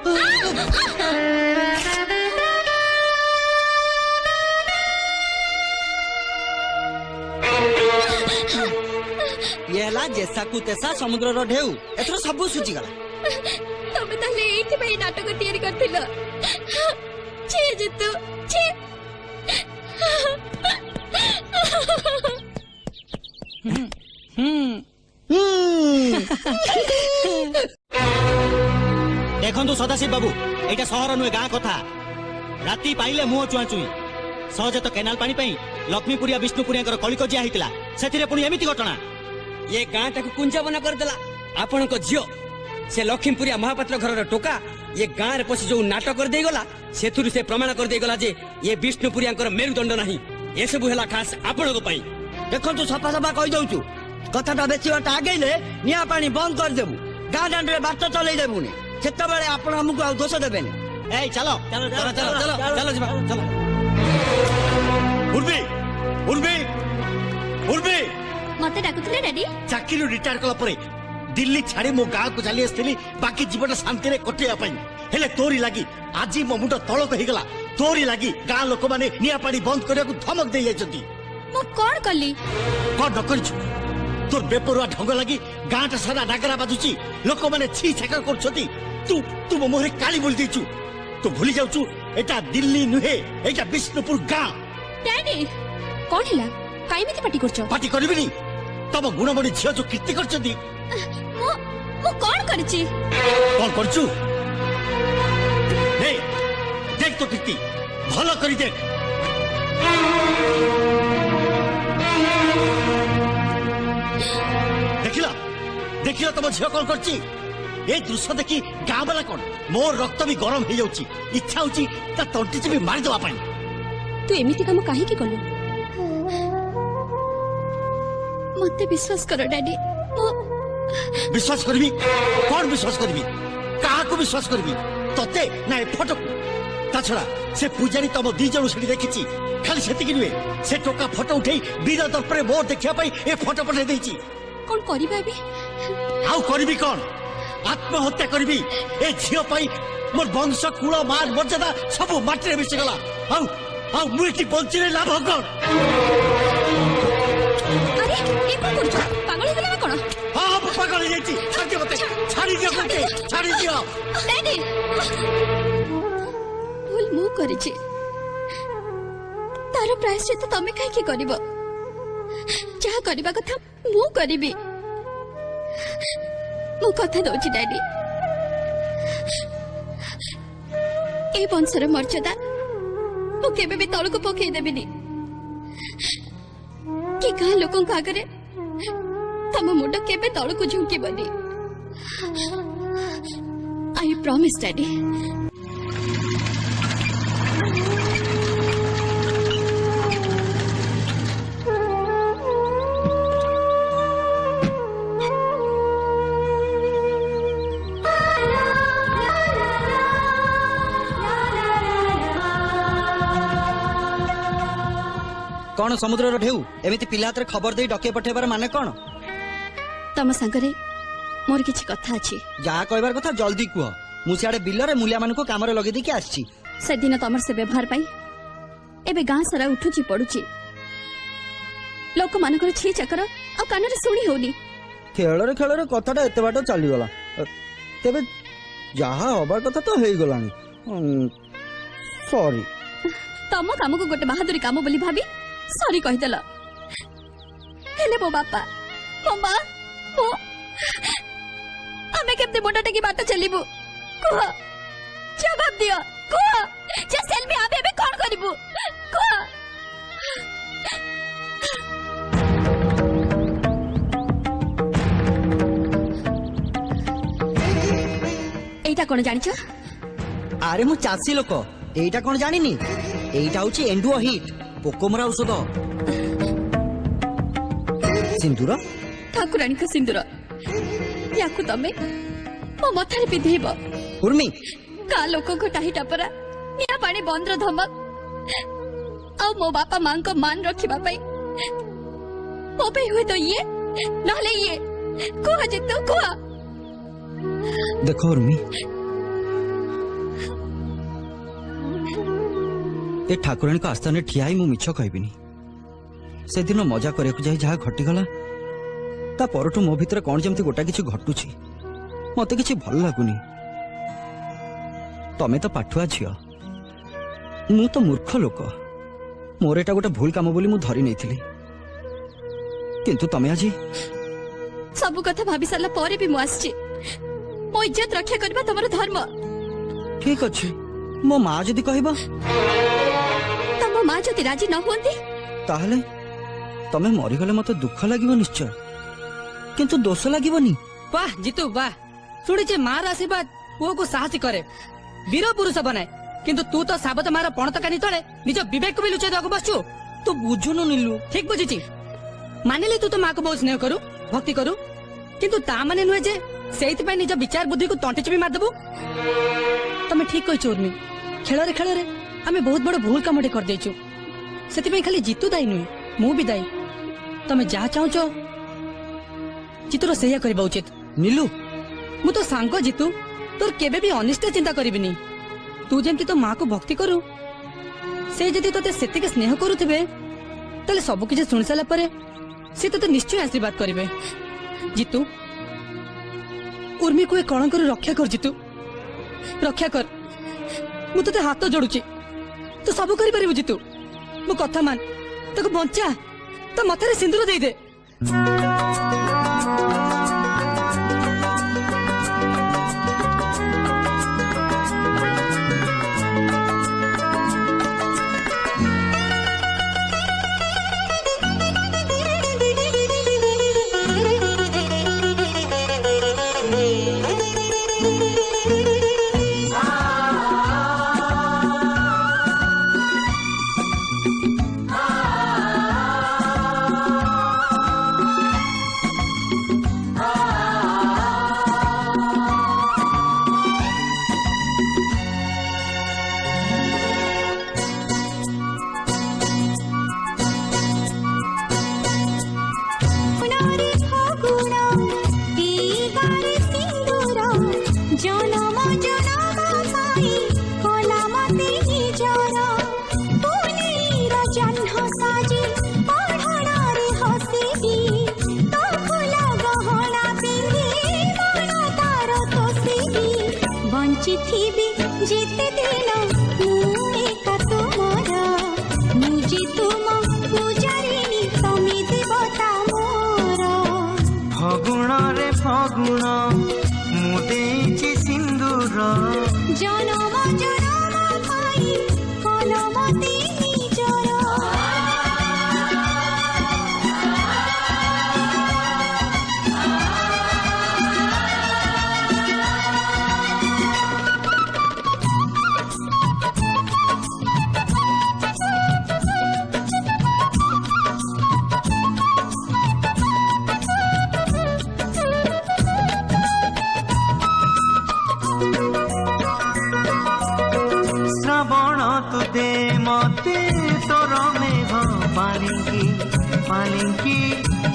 येला जैसा को तैसा समुद्र रो ढेउ एथरो सब सुची गला तमे ताले एठी पे नाटक तैयारी करथिलो छी जितू छी देखो सदाशिव बाबू एटा सहर नुहे गाँ कथा राति पाइले मुह चुआ चुई सहज तो केनाल पानी लक्ष्मीपुरिया विष्णुपुरिया कलिकजिया होता से पुणी एमती घटना ये गाँ टाक कुंजाबना करदेला आपण झील से लक्ष्मीपुरिया महापात्र घर टोका ये गाँ रे पशि जो नाटक कर दे गला सेथुरु से प्रमाण कर दे गला जे ये विष्णुपुरिया मेरुदंड नहीं ये सब है खास आपण को पई देखो सफा सफा कही दउछु कथाटा बेसी बाटा आगेले निया पानी बंद कर देबु गाँ दांड रे बाट चलै देबुनी सेत बेले आपण हमकु आ दोष देबेनी ए चलो चलो चलो चलो चलो चलो जीवा चलो उर्बी उर्बी उर्बी मते डाकुथले डैडी चाकरी रिटायर कला परे दिल्ली छाड़ी मो गाँ को चली आसली बाकी जीवन शांति कटेया हेले तोरी लगी आज मो मुंड तलक हो गला तोरी लगी गाँ लोक मैंने निया पानी बंद करने को धमक दे जाइछंती मो कोन कली कौन न करिछु तोर बेपरुआ ढंग लगी गाँटा सारा नागरा बाजुची लोक मैंने छी छेका करछंती तू तू मो मोहरे काली बोल देछु तू भूली जाउछु एटा दिल्ली नुहे एटा विष्णुपुर गाँ डैडी कोन हिला काई मिति पार्टी करछो पार्टी करबिनी तब गुणमणि झियो जो कीर्ति करछंती मो मो कोन करछि कौन करछु हे देख तो कीर्ति भलो करी देख देखिला देखिला तम झियो कौन करछि ए दृश्य देखी गाँ वाला कौन मोर रक्त भी गरम हो जाउची इच्छा होची ता तंटी से भी मार देवा पाई तू एमिति काम काहे की कलु मते विश्वास करो डैडी विश्वास करबी कौन विश्वास करबी कहा को विश्वास करबी तते ना ए फोटो ता छड़ा से पूजारी तम दी जण सेठी देखिची खाली सेति नुहे से टोका फोटो उठेई बीर दर्पणे मोर देखिया पाई ए फोटो पठे देइची कोन करिबा बे आउ करबी कौन आत्महत्या करबी ए झियो पाई मोर वंश कुल मान मर्यादा सब माटी रे मिसि गला आउ आउ मुइटी बंचिरे लाभ कौन अरे ए कोन करछ पागल गेला कोन हां पागल जाईची छाड़ी मते छाड़ी दियो करते छाड़ी दियो डैडी भूल मु करिछि तार प्रायश्चित तमे काहे की करबो जा करबा कथा मु करबी मु कथा दउछि डैडी ए वंशर मर्यादा मु केबे भी तळको पकई देबिनी कि गाँ लोकों आगे तम मुंड केबे तळको झुंकीबनी आई प्रॉमिस डैडी कौन समुद्र ढेउ एमिति पिला हाथ खबर दे डके पठेबार माने कौन तम संगरे मोर किछि कथा अछि जहा कहबार कथा जल्दी कुह मु सियाडे बिलरे मूल्या मान को काम रे लगे देकी आछि से दिन तमर से व्यवहार पाई एबे गाँ सारा उठुची पडुची लोक मानकर छी चकर आ कान रे सुनी होनी खेलरे कथाटा एते बाट चली गला तेबे जहा हबार कथा तो हेई गलानी सॉरी तम काम को गोटे बहादुरी काम बोली भाभी सॉरी कहिदेला हेले मो बापा मो मां मो हमें केते मोटा टेकी बात चलीबू को जवाब दियो को जस्ट टेल मी आबे कौन करिबू को एटा कोन जानि छ अरे मु चासी लोक एटा कोन जानिनी एटा होची एंडुओ हिट पोकोमरा औषध सिंदूर ठाकुरानी का सिंदूर याकु तमे मो मथारे पिधेब उर्मी का लोक को टाही टापरा निया पानी बंद्र धमक आ मो बापा मां को मान रखिबा पई मो पे हुए तो ये नहले ये को जे तो को देखो उर्मी ए ठाकुराणी को आस्थान ठिया मु मिछ कहबिनी से दिन मजा करके जाई जहा घटीगला ता परठू मो भितर कौन जमती गोटा किछि घटुछि मते किछि भल लागुनी तमे तो पाठुआ झियो मु तो मूर्ख लोक मोर एटा गोटे भूल काम बोली मु धरी नैथिली किंतु तमे आजी सब कथा भाभी साला परे भी मु आछि मो इज्जत रक्षा करबा तमर धर्म ठीक अछि मो मां जदी कहबा तम मां जदी राजी न होंती ताहले तमे मरी गले मते दुख लागिवो निश्चय किंतु दोष लागबनी। वाह जीतू वाह, शुणिचे मार आशीर्वाद पुओ को साहसी करे, वीर पुरुष बनाए, किंतु तू तो साबत मार पणत कानी तले निज विवेक को भी लुचाई देବାକୁ बसछु। तो बुझुनु नीलू। ठीक बुझिची, मानिले तू तो माँ को बहुत स्नेह करू भक्ति करू, किंतु ता माने नुहे जे सेइति पय निज विचार बुद्धि को तंटी चिपी मार देबू। तमे ठीक कहिछ उर्मी, खेलरे खेलरे आमे बहुत बड़ भूल कामटे कर देछु, सेति पय खाली जीतू दाई नुहे मु भी दाई। तमे जा चाहूचो जीतूर सेया करबा उचित। नीलू मु तो सांग जीतू, तोर केबे भी अनिष्ट चिंता करिबिनी। तू जेमती तो माँ को भक्ति करू, से जदि तोते सेतिके स्नेह करूथिबे तले सब किछि सुनि साला परे से तोते निश्चय आशीर्वाद करिवे। जीतू उर्मी को ए कलंकरु रक्षा कर, जीतू रक्षा कर, मु तोते हाथ जोड़ुची, तू सब करि परिबु। जीतू मु कथा मान, ताको बंचा, तो मथारे सिंदूर देई दे।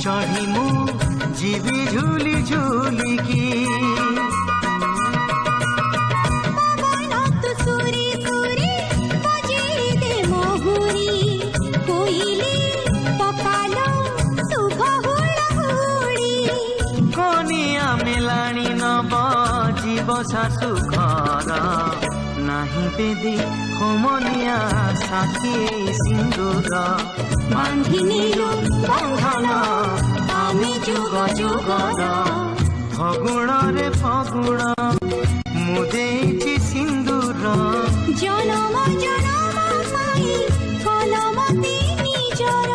चढ़ी मु जीवी झूली झूली की कोनिया मिलानी नब जीव शाशु घर नहीं बेदी होमनिया साथी सिंदूर बांधिनीलु बंधन आमी जुग जुगर फगुण रे फगुण मुदेची सिंदूर जनम जनम पाई कलमती निजर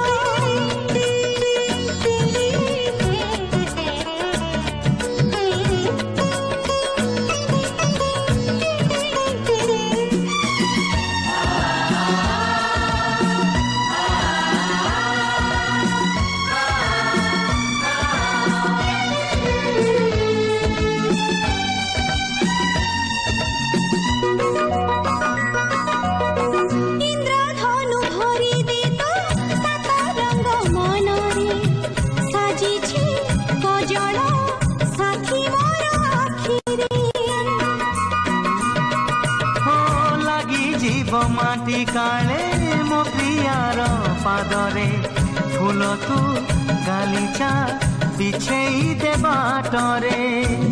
माटी काले मो प्रियार पादरे फूल तू गालीचा बिछेई दे बाटरे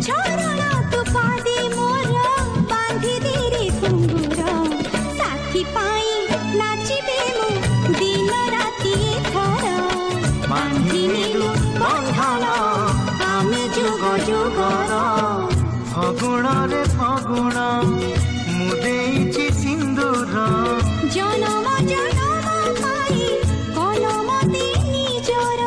चरण तू पादी मोर बांधी देरी कुंगुर साथी पाई नाचिबे मु दिन राति थर बांधी नीलु बंधन आमे जुग जुगर फगुण रे फगुण मुदेची सिंदूर जनम जनम पाई कलमती निजर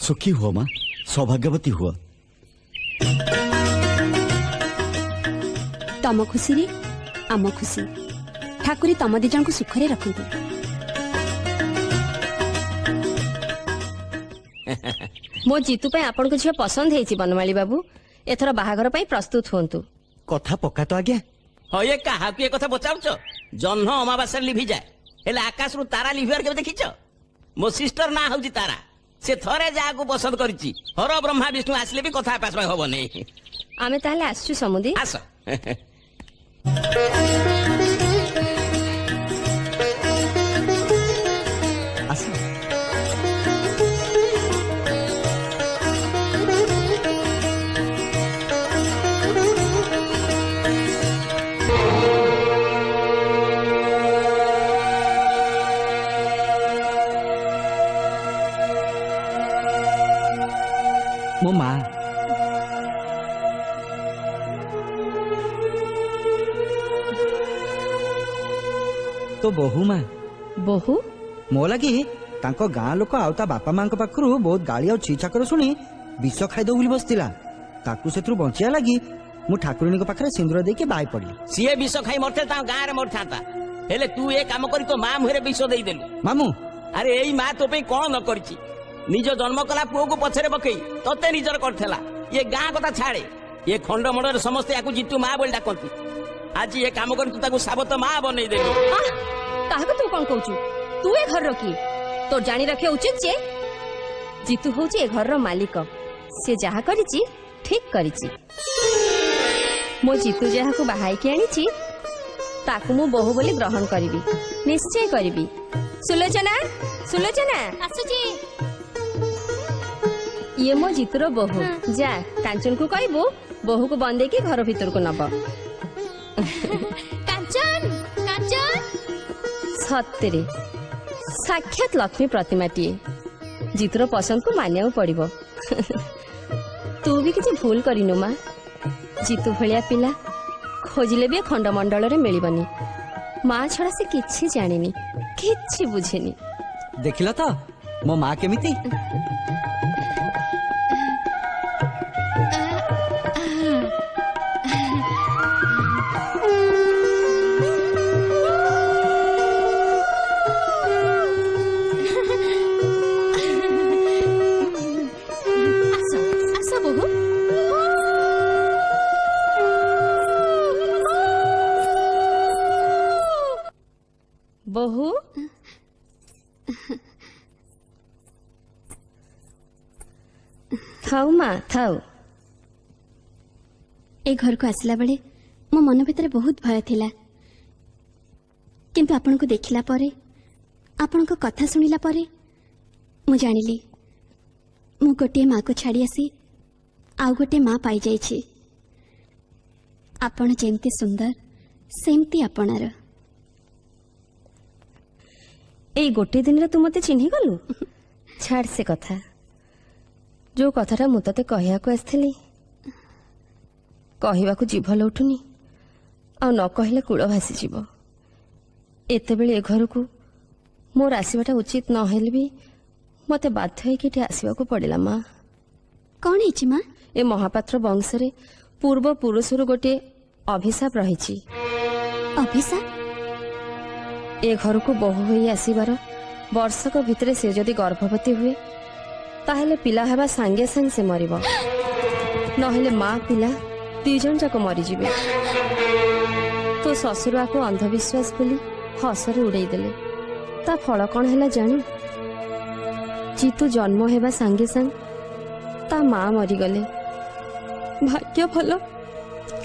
सुखी हुआ माँ, सौभाग्यवती हुआ। तम खुशी रे आम खुशी ठाकुरी तम दी जन को सुखरे रखंतु। मो जीतू पे आपन को झियो पसंद हेछि बनमाली बाबू, एथर बाहागर पई प्रस्तुत होंतु। कथा पक्का तो आज्ञा। ହଁ ଏ କାହାକୁ ଏ କଥା ପଚାରୁଛ? ଜହ୍ନ ଅମାବାସ୍ୟାରେ ଲିଭିଯାଏ, ହେଲେ ଆକାଶରୁ ତାରା ଲିଭିବାର କେବେ ଦେଖିଛ? ମୋ ସିଷ୍ଟର ନାଁ ହଉଛି ତାରା। ସେ ଥରେ ଯାହାକୁ ପସନ୍ଦ କରିଛି, ହର ବ୍ରହ୍ମା ବିଷ୍ଣୁ ଆସିଲେ ବି କଥା ପାସ ହବନି। ଆମେ ତାହେଲେ ଆସିଛୁ ସମୁଦି। ଆସ। आस। ମୋ ମା तो ବୋହୁ ମା ବୋହୁ ମୋ ଲାଗି ତାଙ୍କ ଗାଁ ଲୋକ ଆଉ ତା ବାପା ମାଙ୍କ ପାଖରୁ ବହୁତ ଗାଳି ଆଉ ଛି ଛାକର ଶୁଣି ବିଷ ଖାଇଦଉ ବୋଲି ବସିଥିଲା। ତାକୁ ସେଥିରୁ ବଞ୍ଚିବା ଲାଗି ମୁଁ ଠାକୁରଣୀଙ୍କ ପାଖରେ ସିନ୍ଦୁର ଦେଇକି ବାହାଇ ପଡିଲି। ସିଏ ବିଷ ଖାଇ ମରିଥିଲେ ତାଙ୍କ ଗାଁରେ ମରିଥାନ୍ତା, ହେଲେ ତୁ ଏ କାମ କରି ତୋ ମା ମୁହଁରେ ବିଷ ଦେଇଦେଲୁ। ମାମୁଁ ଆରେ ଏଇ ମା ତୋ ପାଇଁ କଣ ନ କରିଛି? ନିଜ ଜନ୍ମ କଲା ପୁଅକୁ ପଛରେ ପକେଇ ତତେ ନିଜର କରିଥିଲା। ଏ ଗାଁ କଥା ଛାଡେ, ଏ ଖଣ୍ଡମଣ୍ଡଳରେ ସମସ୍ତେ ୟାକୁ ଜିତୁ ମା ବୋଲି ଡାକନ୍ତି। ଆଜି ଏ କାମ କରି ତୁ ତାକୁ ସାବତ ମା ବନେଇଦେଲୁ। କାହାକୁ ତୁ କଣ କହୁଛୁ? ତୁ ଏ ଘରର କିଏ? ତୋ ଜାଣି ରଖିବା ଉଚିତ ଯେ ଜିତୁ ହଉଛି ଏ ଘରର ମାଲିକ। ସେ ଯାହା କରିଛି ଠିକ କରିଛି। ମୋ ଜିତୁ ଯାହାକୁ ବାହାଇକି ଆଣିଛି ତାକୁ ମୁଁ ବୋହୁ ବୋଲି ଗ୍ରହଣ କରିବି, ନିଶ୍ଚୟ କରିବି। ସୁଲୋଚନା, ସୁଲୋଚନା ଆସୁଛି। ଇଏ ମୋ ଜିତୁର ବୋହୁ। ଯା କାଞ୍ଚନକୁ କହିବୁ ବୋହୂକୁ ବନ୍ଦେଇକି ଘର ଭିତରକୁ ନବ। କାଞ୍ଚନ, କାଞ୍ଚନ। ସତରେ ସାକ୍ଷାତ ଲକ୍ଷ୍ମୀ ପ୍ରତିମାଟିଏ। ଜିତୁର ପସନ୍ଦକୁ ମାନିବାକୁ ପଡିବ। ତୁ ବି କିଛି ଭୁଲ କରିନୁ ମା। ଜିତୁ ଭଳିଆ ପିଲା ଖୋଜିଲେ ବି ଖଣ୍ଡମଣ୍ଡଳରେ ମିଳିବନି। ମା ଛଡା ସେ କିଛି ଜାଣିନି, କିଛି ବୁଝେନି। ଦେଖିଲ ତ ମୋ ମା କେମିତି? ବୋହୁ ଥାଉ ମା ଥାଉ। ଏ ଘରକୁ ଆସିଲା ବେଳେ ମୋ ମନ ଭିତରେ ବହୁତ ଭୟ ଥିଲା, କିନ୍ତୁ ଆପଣଙ୍କୁ ଦେଖିଲା ପରେ, ଆପଣଙ୍କ କଥା ଶୁଣିଲା ପରେ ମୁଁ ଜାଣିଲି ମୁଁ ଗୋଟିଏ ମାକୁ ଛାଡ଼ି ଆସି ଆଉ ଗୋଟିଏ ମା ପାଇଯାଇଛି। ଆପଣ ଯେମିତି ସୁନ୍ଦର ସେମିତି ଆପଣର। ଏଇ ଗୋଟିଏ ଦିନରେ ତୁ ମତେ ଚିହ୍ନି ଗଲୁ? ଛାଡ ସେ କଥା। ଯୋଉ କଥାଟା ମୁଁ ତତେ କହିବାକୁ ଆସିଥିଲି, କହିବାକୁ ଜିଭ ଲଉଠୁନି, ଆଉ ନ କହିଲେ କୂଳ ଭାସିଯିବ। ଏତେବେଳେ ଏ ଘରକୁ ମୋର ଆସିବାଟା ଉଚିତ ନହେଲେ ବି ମତେ ବାଧ୍ୟ ହେଇକି ଏଠି ଆସିବାକୁ ପଡିଲା ମା। କଣ ହେଇଛି ମା? ଏ ମହାପାତ୍ର ବଂଶରେ ପୂର୍ବ ପୁରୁଷରୁ ଗୋଟିଏ ଅଭିଶାପ ରହିଛି। ଅଭିଶାପ? ଏ ଘରକୁ ବୋହୂ ହୋଇ ଆସିବାର ବର୍ଷକ ଭିତରେ ସେ ଯଦି ଗର୍ଭବତୀ ହୁଏ ତାହେଲେ ପିଲା ହେବା ସାଙ୍ଗେ ସାଙ୍ଗେ ସେ ମରିବ, ନହେଲେ ମା ପିଲା ଦି ଜଣ ଯାକ ମରିଯିବେ। ତୋ ଶ୍ୱଶୁର ଆକୁ ଅନ୍ଧବିଶ୍ୱାସ ବୋଲି ହସରେ ଉଡେଇ ଦେଲେ। ତା ଫଳ କଣ ହେଲା ଜାଣୁ? ଜିତୁ ଜନ୍ମ ହେବା ସାଙ୍ଗେ ସାଙ୍ଗେ ତା ମା ମରିଗଲେ। ଭାଗ୍ୟ ଭଲ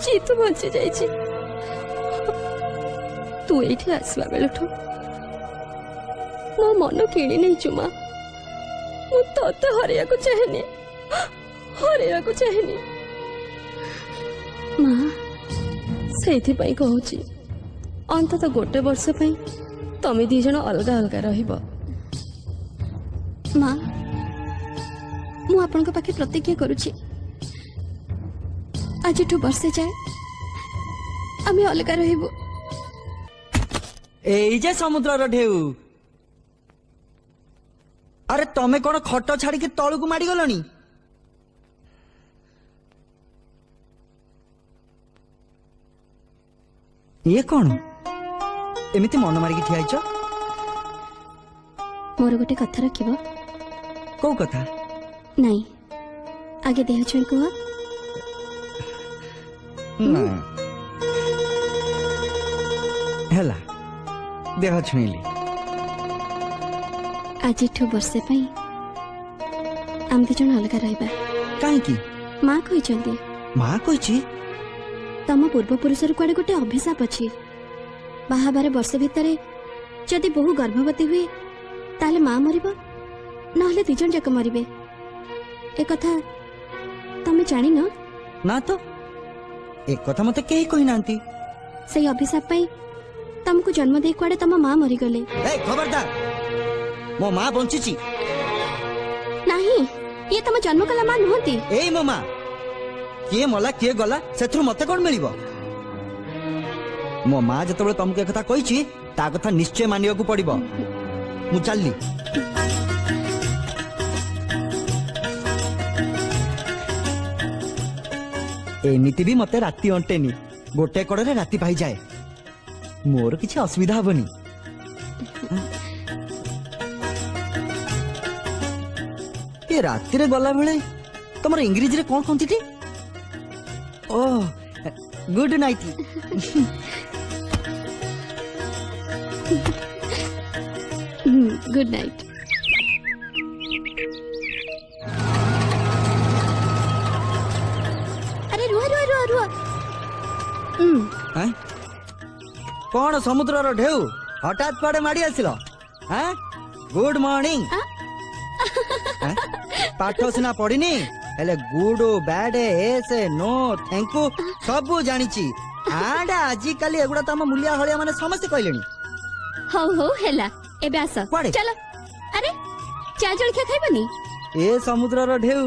ଜିତୁ ବଞ୍ଚି ଯାଇଛି। ତୁ ଏଇଠି ଆସିବା ବେଳଠୁ ମୋ ମନ କିଣି ନେଇଛୁ ମା। ମୁଁ ତତେ ହରେଇବାକୁ ଚାହେଁନି, ହରେଇବାକୁ ଚାହେଁନି ମା। ସେଇଥିପାଇଁ କହୁଛି ଅନ୍ତତଃ ଗୋଟେ ବର୍ଷ ପାଇଁ ତମେ ଦି ଜଣ ଅଲଗା ଅଲଗା ରହିବ। ମା, ମୁଁ ଆପଣଙ୍କ ପାଖେ ପ୍ରତିଜ୍ଞା କରୁଛି, ଆଜିଠୁ ବର୍ଷେ ଯାଏ ଆମେ ଅଲଗା ରହିବୁ। ଏଇ ଯେ ସମୁଦ୍ରର ଢେଉ। अरे तमें कौन खट छाड़ी तलू माड़ी गलनी? ये कौन एमिति मन मारिकी ठिया होइछ? मोर गोटे कथा रखिबो। कौ कथा? नहीं आगे देह छुई कुह। हेला देह छुईली। आज वर्षे पाई आम दी जन अलग रहिबा। काहेकि? माँ कहिसंती। माँ कहिछि? तम पूर्वपुरुषर कुआडे गोटे अभिशाप अछि। बाहाबार वर्ष भितरे जदि बहु गर्भवती हुए ताले माँ मरिबो नहले दिजन जाक मरिबे। ए कथा तमे जानि न? ना तो एक कथा मते केही कहि नांती। सेई अभिशाप पाई तुमको जन्म दे कुआडे तम माँ मरि गले। ए खबरदार मो माँ बंचिची नहीं ये तम जन्म कला माँ नुहंती। ए मो माँ किए मला किए गला सेथुर मते कोन मिलिबो? मो माँ जतबे तुमके कथा कहिछि ता कथा निश्चय मानियो को पड़िबो। मु चलली। एमिति भी मते राती अंटेनी गोटे कड़े राती पाई जाए मोर किसी असुविधा हबनी। ये राती रे गला बेले तुमर इंग्लिश रे कोन कहंती थी? Oh good night. Good night. अरे रुआ रुआ रुआ रुआ। कौन समुद्र रो ढेउ हठात पड़े माड़ी आसिलो? हैं गुड मॉर्निंग। पाठ सिना पढ़िनी हेले good bad yes no thank you सब जानिची। आडा आजि काली एगुडा त हम मूल्या हलिया माने समस्त कहलेनी। हो हो हेला एबे आस चलो। अरे चा जलखिया खाइबनी? ए समुद्र रो ढेउ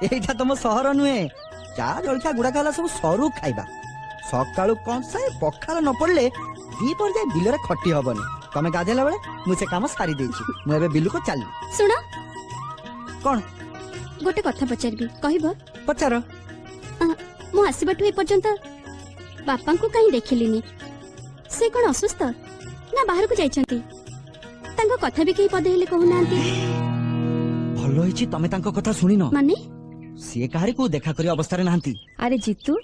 एटा तम शहर नुहे। चा जलखिया गुडा खाला सब सरू खाइबा। सकाळु कंसाए पखाल न पड़ले दी पर जाय बिल रे खट्टी हबनी। तमे गाधेला बेले मु से काम सारी देछि। मु एबे बिलु को चालली। सुनो कोन गोटे कथा पचारबी कहबो? पचार। मु आसीबाटु ए पर्यंत बापा को कहीं देखिलिनी। से कोन असुस्थ ना बाहर को जाइछंती? तांको कथा भी कहीं पदे हेले कहू नांती। भलो हिची तमे तांको कथा सुनिनो? माने से काहारी को देखा करी अवस्था रे नांती। अरे जीतू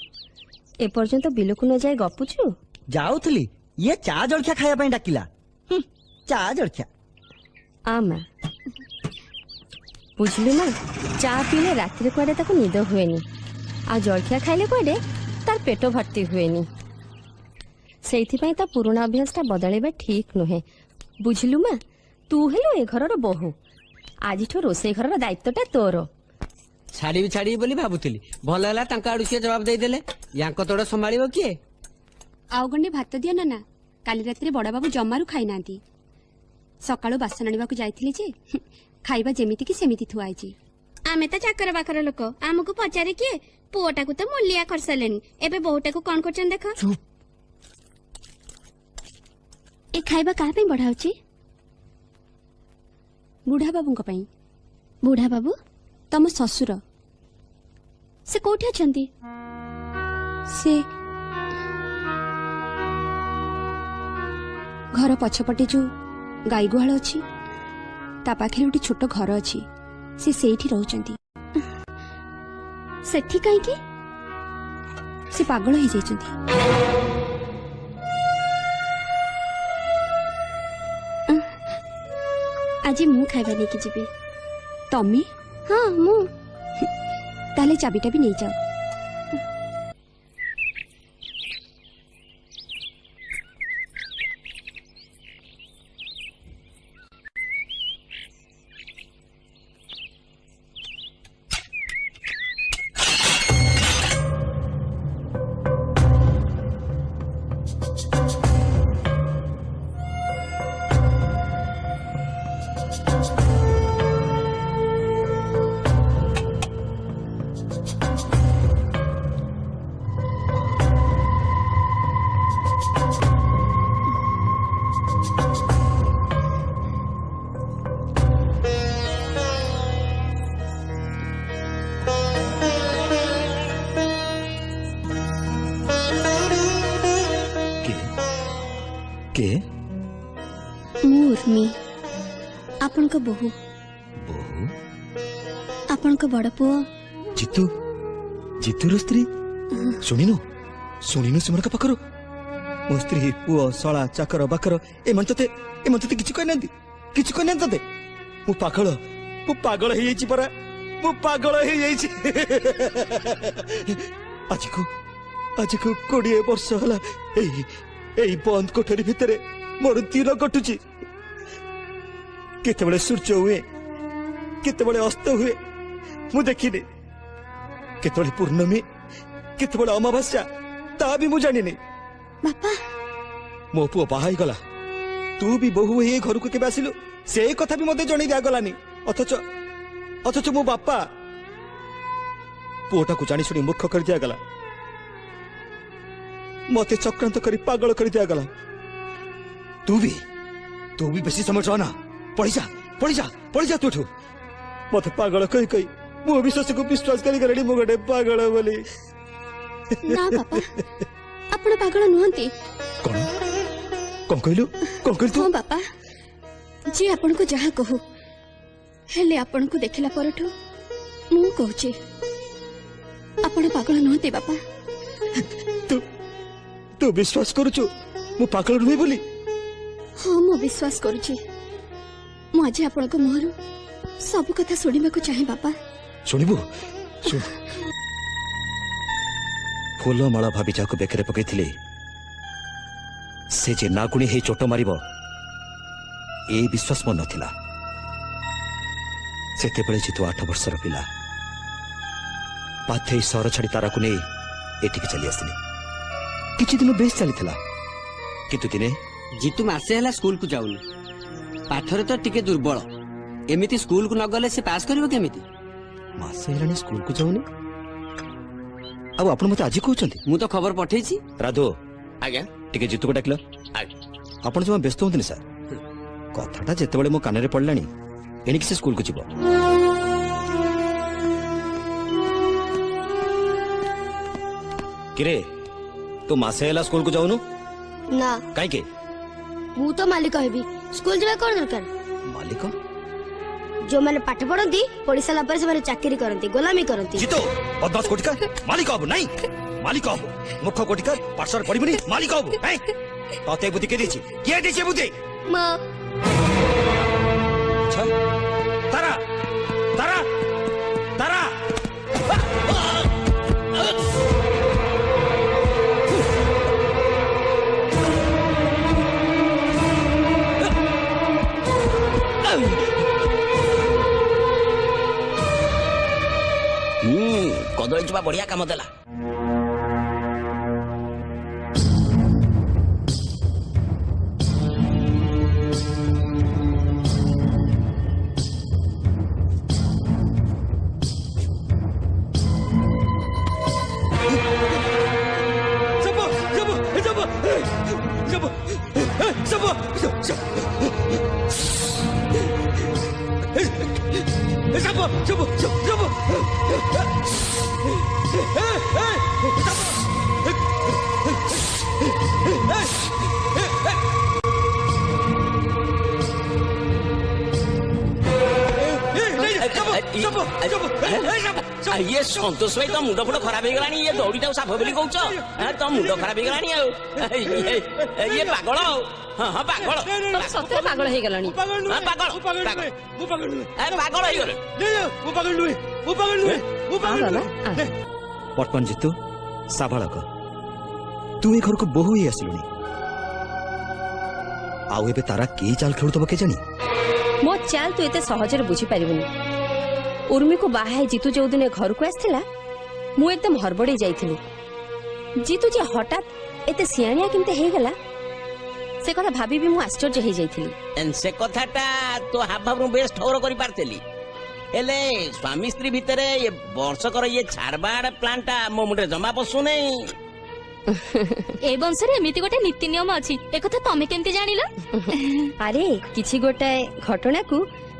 ए पर्यंत बिलकुल न जाय गपुछु? जाउथली ये चा जलखिया खाया पई डाकिला। चा जलखिया आमा बुझलु ना चा पीले रात्रि कुआडे ताको निद हुएनी आ जलखिया खाइले कुआडे तार पेट भर्ती हुएनी। सेइथि पई ता पुराना अभ्यासटा बदलेबा ठीक नुहे। बुझलु मा तू हेलो ए घरर बहु आजिठो रोसे घरर दायित्वटा तोर। छाड़ी बोली भाबुतली भल हैला तांका आडु से जवाब दे देले। यांको तोड़ संभाळिबो किए? आउ गंडे भात दिया ना काली रात्रि बड़ा बाबू जमारू खाई नांती। सकाळु बासन आनिबा को जाइथिले जे खाइबा जेमिति की सेमिति थुआइची। आमे त चाकर बाकर लोक आमको पचारे किए पुओटा को तो मूलिया करसलेनी एबे बहुटा को कोन करचन देखो। ए खाइबा का पे बढ़ाउची? बुढ़ा बाबू को पई। बुढ़ा बाबू तम ससुर से कोठी अछंती? से घर पछपटे जो गाई गुहाल अच्छी ता पाखे गोटे छोट घर अच्छी से सेठी रहउचंती। सेठी काई की से पागल हो जाइचंती। आज मु खाइबा नहीं कि जीबी। तमे? हाँ मु। ताले चाबीटा भी नहीं जाओ। के ମୁଁ ଉର୍ମି ଆପଣଙ୍କ ବୋହୂ ବୋହୂ ଆପଣଙ୍କ ବଡ ପୁଅ ଜିତୁ ଜିତୁର ସ୍ତ୍ରୀ ଶୁଣିନୁ ଶୁଣିନୁ ସେମାନଙ୍କ ପାଖରୁ ମୋ ସ୍ତ୍ରୀ ପୁଅ ଶଳା ଚାକର ବାକର ଏମାନେ ତତେ କିଛି କହିନାହାନ୍ତି ତତେ ମୁଁ ପାଗଳ ହେଇଯାଇଛି ପରା ମୁଁ ପାଗଳ ହେଇଯାଇଛି ଆଜିକୁ 20 ବର୍ଷ ହେଲା ଏଇ ବନ୍ଦ କୋଠରୀ ଭିତରେ ମୋର ଦିନ କଟୁଛି କେତେବେଳେ ସୂର୍ଯ୍ୟ ହୁଏ କେତେବେଳେ ଅସ୍ତ ହୁଏ ମୁଁ ଦେଖିନି କେତେବେଳେ ପୂର୍ଣ୍ଣମୀ କେତେବେଳେ ଅମାବାସ୍ୟା ତା ବି ମୁଁ ଜାଣିନି ବାପା ମୋ ପୁଅ ବାହା ହେଇଗଲା ତୁ ବି ବୋହୂ ହେଇ ଘରକୁ କେବେ ଆସିଲୁ ସେ କଥା ବି ମତେ ଜଣେଇ ଦିଆଗଲାନି ଅଥଚ ମୋ ବାପା ପୁଅଟାକୁ ଜାଣି ଶୁଣି ମୂର୍ଖ କରି ଦିଆଗଲା ମତେ ଚକ୍ରାନ୍ତ କରି ପାଗଳ କରି ଦିଆଗଲା ତୁ ବି ବେଶୀ ସମୟ ରହନା ପଳେଇଯା ତୁଠୁ ମତେ ପାଗଳ କହି ମୋ ବିଶ୍ୱାସକୁ ବିଶ୍ୱାସ କରିଗଲେଣି ମୁଁ ଗୋଟେ ପାଗଳ ବୋଲି ନା ବାପା ଆପଣ ପାଗଳ ନୁହନ୍ତି କଣ କହିଲୁ ତୁ ହଁ ବାପା ଯିଏ ଆପଣଙ୍କୁ ଯାହା କହୁ ହେଲେ ଆପଣଙ୍କୁ ଦେଖିଲା ପରଠୁ ମୁଁ କହୁଛି ଆପଣ ପାଗଳ ନୁହନ୍ତି ବାପା ତୁ ବିଶ୍ୱାସ କରୁଛୁ ମୁଁ ପାଗଳ ନୁହେଁ ବୋଲି ହଁ ମୁଁ ବିଶ୍ୱାସ କରୁଛି ମୁଁ ଆଜି ଆପଣଙ୍କ ମୁହଁରୁ ସବୁ କଥା ଶୁଣିବାକୁ ଚାହେଁ ବାପା ଶୁଣିବୁ ଫୁଲମାଳ ଭାବି ଯାହାକୁ ବେକରେ ପକେଇଥିଲି ସେ ଯେ ନାଗୁଣୀ ହେଇ ଚୋଟ ମାରିବ ଏ ବିଶ୍ୱାସ ମୋର ନଥିଲା ସେତେବେଳେ ଯେ ତୁ 8 ବର୍ଷର ପିଲା ପାଥେଇ ସହର ଛାଡ଼ି ତାରାକୁ ନେଇ ଏଠିକି ଚାଲି ଆସିଲି କିଛି ଦିନ ବେଶ ଚାଲିଥିଲା କିନ୍ତୁ ଦିନେ ଜିତୁ ମାସେ ହେଲା ସ୍କୁଲକୁ ଯାଉନି ପାଠରେ ତ ଟିକେ ଦୁର୍ବଳ ଏମିତି ସ୍କୁଲକୁ ନ ଗଲେ ସେ ପାସ୍ କରିବ କେମିତି ମାସେ ହେଲାଣି ସ୍କୁଲକୁ ଯାଉନି ଆଉ ଆପଣ ମତେ ଆଜି କହୁଛନ୍ତି ମୁଁ ତ ଖବର ପଠେଇଛି ରାଧୁ ଆଜ୍ଞା ଟିକେ ଜିତୁକୁ ଡାକିଲ ଆଜ୍ଞା ଆପଣ ଜମା ବ୍ୟସ୍ତ ହୁଅନ୍ତୁନି ସାର୍ କଥାଟା ଯେତେବେଳେ ମୋ କାନରେ ପଡ଼ିଲାଣି ଏଣିକି ସେ ସ୍କୁଲକୁ ଯିବ କିରେ ତୁ ମାସେ ହେଲା ସ୍କୁଲକୁ ଯାଉନୁ ନା କାହିଁକି ମୁଁ ତ ମାଲିକ ହେବି ସ୍କୁଲ ଯିବା କଣ ଦରକାର ମାଲିକ ଯୋଉମାନେ ପାଠ ପଢନ୍ତି ପଢି ସାରିଲା ପରେ ସେମାନେ ଚାକିରି କରନ୍ତି ଗୋଲାମୀ କରନ୍ତି ଜିତୁ ବଦମାସ କୋଟିକା ମାଲିକ ହବୁ ନାଇଁ ମାଲିକ ହବୁ ମୁଖ କୋଟିକା ପାଠଶାଳ ପଢିବୁନି ମାଲିକ ହବୁ ତତେ ବୁଦ୍ଧି କିଏ ଦେଇଛି ବୁଦ୍ଧି ମା ତାରା ତାରା ତାରା କଦଳୀ ଚୋପା ବଢିଆ କାମ ଦେଲା ये संतोष भाई तो मुंड फुट खराब हो ये दौड़ीटा साफ बोली कौच तो मुंड खराब हो ये पागल हाँ पागल सତରେ ପାଗଳ ହେଇଗଲାଣି ବର୍ତ୍ତମାନ ଜିତୁ ସାବାଳକ ତୁ ଏ ଘରକୁ ବୋହୂ ହେଇ ଆସିଲୁଣି ଆଉ ଏବେ ତାରା କି ଚାଲ ଖେଳୁଥିବ କେ ଜାଣି ମୋ ଚାଲ ତୁ ଏତେ ସହଜରେ ବୁଝିପାରିବୁନି ଉର୍ମିକୁ ବାହା ହେଇ ଜିତୁ ଯୋଉଦିନ ଘରକୁ ଆସିଥିଲା ମୁଁ ଏକଦମ ହରବଡେଇ ଯାଇଥିଲି ଜିତୁ ଯେ ହଠାତ୍ ଏତେ ସିଆଣିଆ କେମିତି ହେଇଗଲା से कथा भाभी भी मु आश्चर्य हो जाइथिली से कथाटा तो हाभाबरु बेस ठौर करि पारतेली हेले स्वामी स्त्री भितरे ये वर्षकर ये छाड़बाड़ प्लानटा मो मुंडे जमा पसु नै ए वंशरे एमिति गोटे नीति नियम अछि ए कथा तमे केमति जानिला अरे किछि गोटे घटना को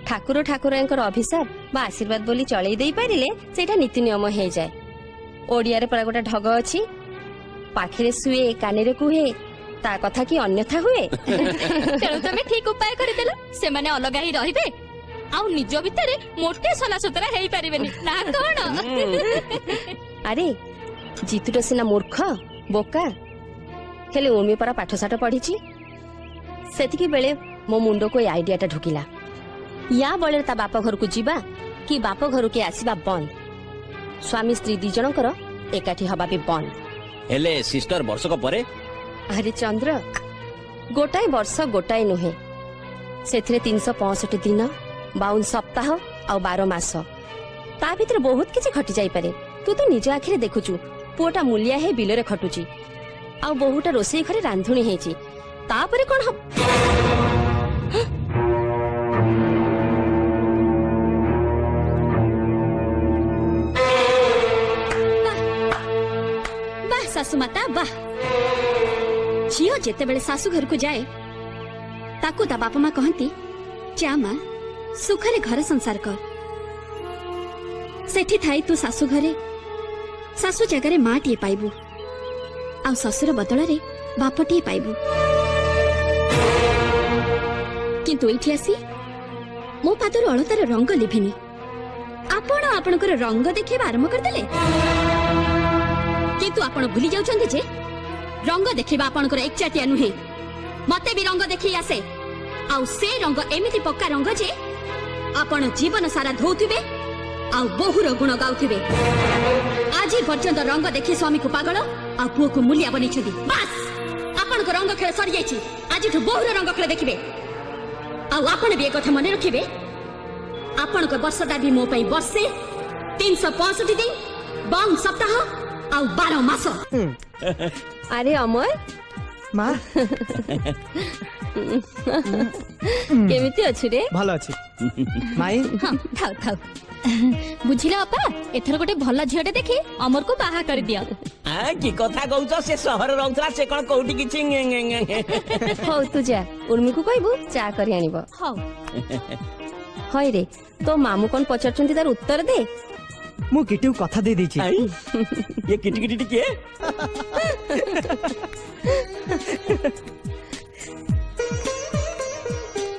ठाकुर ठाकुरंकर अभिशाप बा आशीर्वाद बोली चलै देई पारिले सेटा नीति नियम हे जाय ओडिया रे परा गोटे ढग अछि पाखरे सुए कानेरे कुहे ता कथा की अन्यथा हुए तेणु तमे ठीक उपाय करदेल से माने अलगा ही रहिबे आउ निज भितरे मोटे सला सुतरा हेई परिबेनी ना कोन अरे जीतुटा सिना मूर्ख बोका हेले उर्मी परा पाठशाठ पढ़ी सेतिकी बेले मो मुंडो को आइडियाटा ढुकिला या बळे ता बाप घर को जीवा कि बाप घर के आसीबा बंद स्वामी स्त्री दी जनकर एकाठी हबा भी बंद हेले सिस्टर वर्षक परे अरे चंद्र गोटाए वर्ष गोटाए नुहे सेथिरे 365 दिन 52 सप्ताह आ 12 मास ता भीतर बहुत किछि घटी जाई पारे तू तो निज आखिरे देखुचु पुओटा मूलिया हे बिलरे खटुची आ बहुटा रोसई घरे रांधुणी हेची तापरे कोन हम वाह सासु माता वाह झियो जेते बेले सासु घर को जाए ताकू ता बापा माँ कहती जा माँ सुखरे घर संसार कर सेठी थाई तू सासु घरे सासु जगह माँ टीए पाइबू आ ससुर बदल रे बाप टीए पाइबू किंतु एठी आसी मो पादर अलतार रंग लिभिनी आपण आपणकर रंग देखिबा आरंभ करदेले किंतु आपण भूली जाउछन्ती जे रंग देखिबा आपणकर एकचाटिया नुहे मते भी रंग देखि आसे आउ से रंग एमिति पक्का रंग जे आपण जीवन सारा धोउथिबे आउ बहुर गुण गाउथिबे आज पर्यंत रंग देखि स्वामी को पागल आ पुओ को मूल्य बनी छथि बस आपण को रंग खेल सरी जायछि आज बहुर रंग खेल देखिबे आउ आपण भी एक कथा मन रखिबे आपण को वर्षदा भी मो पई वर्षे 365 दिन 52 सप्ताह आउ 12 मास अरे अमर माँ केमिति अछि रे भलो अछि माई हां थाउ थाउ बुझिला अपा एथर गोटे भल्ला झियटे देखि अमर को बाहा कर दिया आ की कथा कहउछ से शहर रहउतला से कोन कोउटी किछि हो तू जा उर्मी को कहबू चा करी आनिबो हौ हय रे तो मामू कोन पचरचंती तार उत्तर दे मु किटू कथा दे दी छी ये किटी किटी के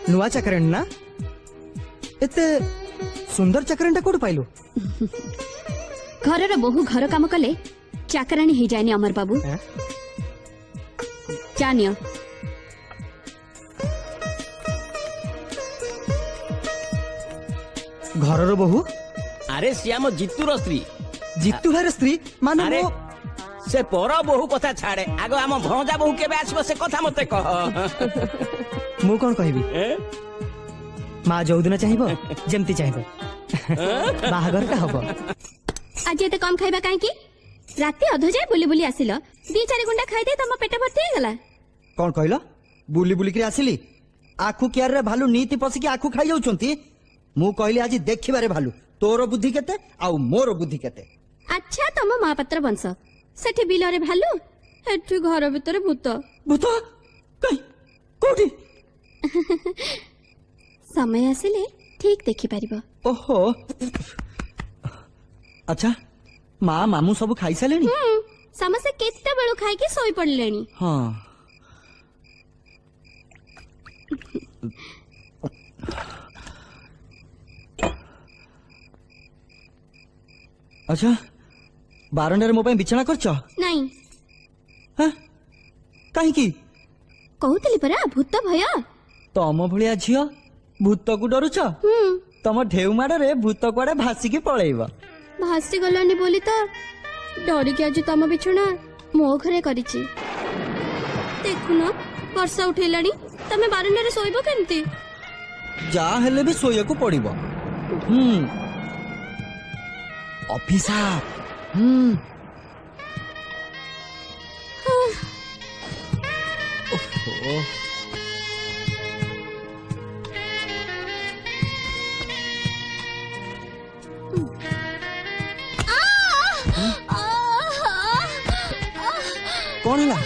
नुआ चकरण ना एते सुंदर चकरणटा कोड पाइलो घर बहु घर काम कले चाकरानी ही जायनी अमर बाबू जानियो घरर बहु अरे श्याम जितुर स्त्री जितु भाईर स्त्री माने अरे से पर बहु कथा छाड़े आगो आम भणजा बहु केबे आसीबो से कथा मते कह मु कोन कहबी माँ जो दिन चाहिबो जेमती चाहिबो बाहागर का हबो आज एते कम खाइबा काहे की राती अध जाय बुली बुली आसिलो 2-4 गुंडा खाइ दे तम पेट भर्ती हे गला कोन कहलो बुली बुली के आसिली आखु कियार रे भालू नीति पसी के आखु खाइ जाउछंती मु कहली आज देखिबारे भालू तोर बुद्धि केते आउ मोर बुद्धि केते अच्छा तम महापात्र वंश सेठी बिलरे भालू एठी घर भीतर भूत भूत कई कोठी समय आसिले ठीक देखि परिबो ओहो अच्छा माँ मामू सब खाई सालेनी समस्ते केते बेलु खाइ के सोई पड़लेनी हां अच्छा बारंडारे मो ପାଇଁ ବିଛଣା करछ नहीं हां काहे की कहूतली परा भूत भय तम भलिया झियो भूत को डरुछ तम ढेउ माडरे भूत कुआडे भासी के पळेइबा भासी गलानी बोली तो डरी के आज तम बिछुना मो घरे करिछि देखुना वर्षा उठेलानी तमे बारंडारे सोइबो केमती जा हेले भी सोया को पड़िबो ऑफिसर ओहो कौन है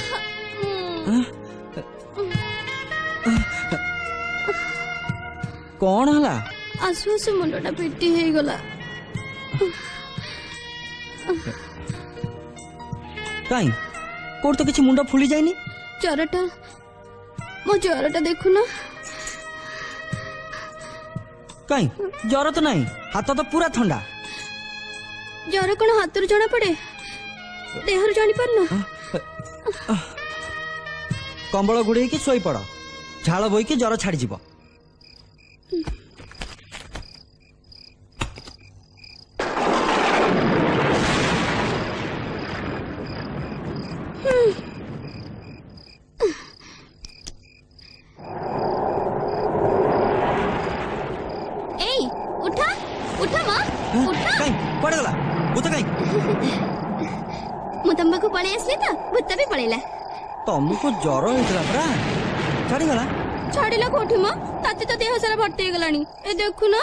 कौन है आसु आसु मुंडटा पेटी हे गला काई कोड तो किछि मुंडा फुली जायनी ଜ୍ୱରଟା ମୋ ଜ୍ୱରଟା ଦେଖୁନ। କାଇଁ ଜ୍ୱର ତ ନାହିଁ, ହାତ ତ ପୁରା ଥଣ୍ଡା। ଜ୍ୱର କଣ ହାତରୁ ଜଣା ପଡେ, ଦେହରୁ ଜାଣିପାରୁନ? କମ୍ବଳ ଗୁଡେଇକି ଶୋଇପଡ, ଝାଳ ବୋଇକି ଜ୍ୱର ଛାଡିଯିବ। ଏଇ ଉଠ ଉଠ ମା, ଉଠ। କାଇଁ କୁଆଡେ ଗଲା ଭୂତ? କାଇଁ ମୁଁ ତମ ପାଖକୁ ପଳେଇ ଆସିଲି ତ ଭୂତ ବି ପଳେଇଲା। ତମକୁ ଜ୍ୱର ହେଇଥିଲା ପରା, ଛାଡିଗଲା? ଛାଡିଲା କୋଉଠି ମ, ତାତି ତ ଦେହ ସାରା ଭର୍ତ୍ତି ହେଇଗଲାଣି। ଏ ଦେଖୁନ।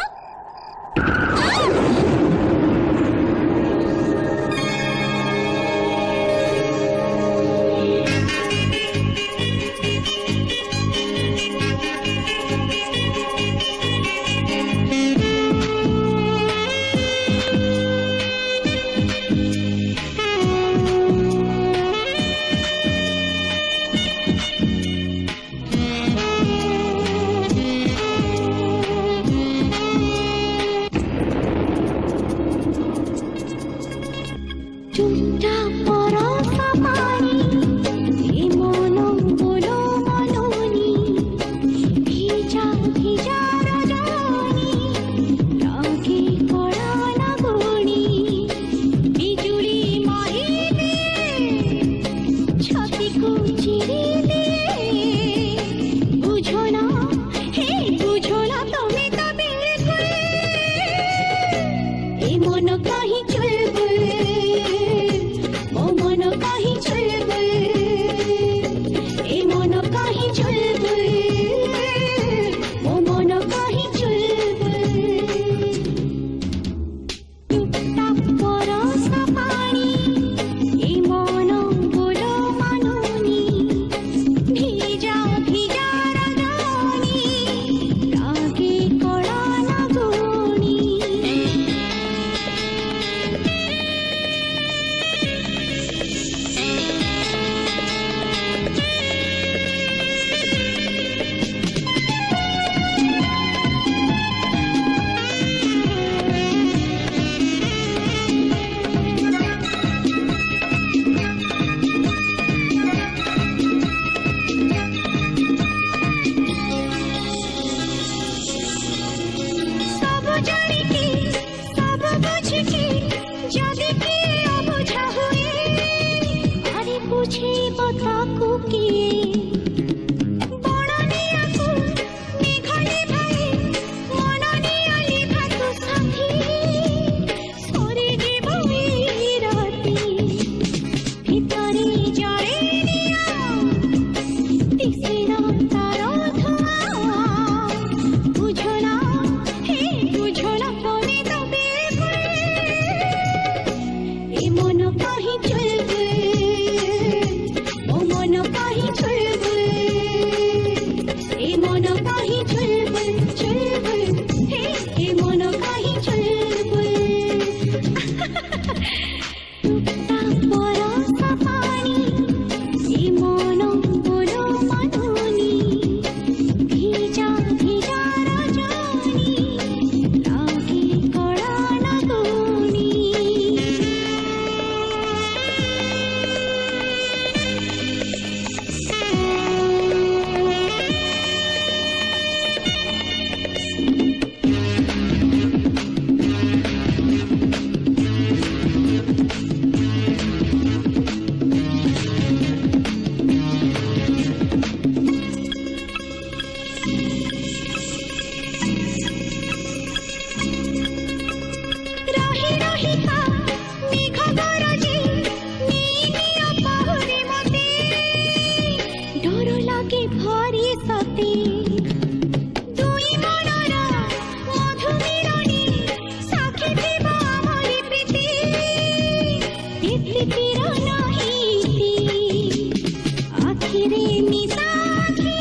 आखिरे मिसाखी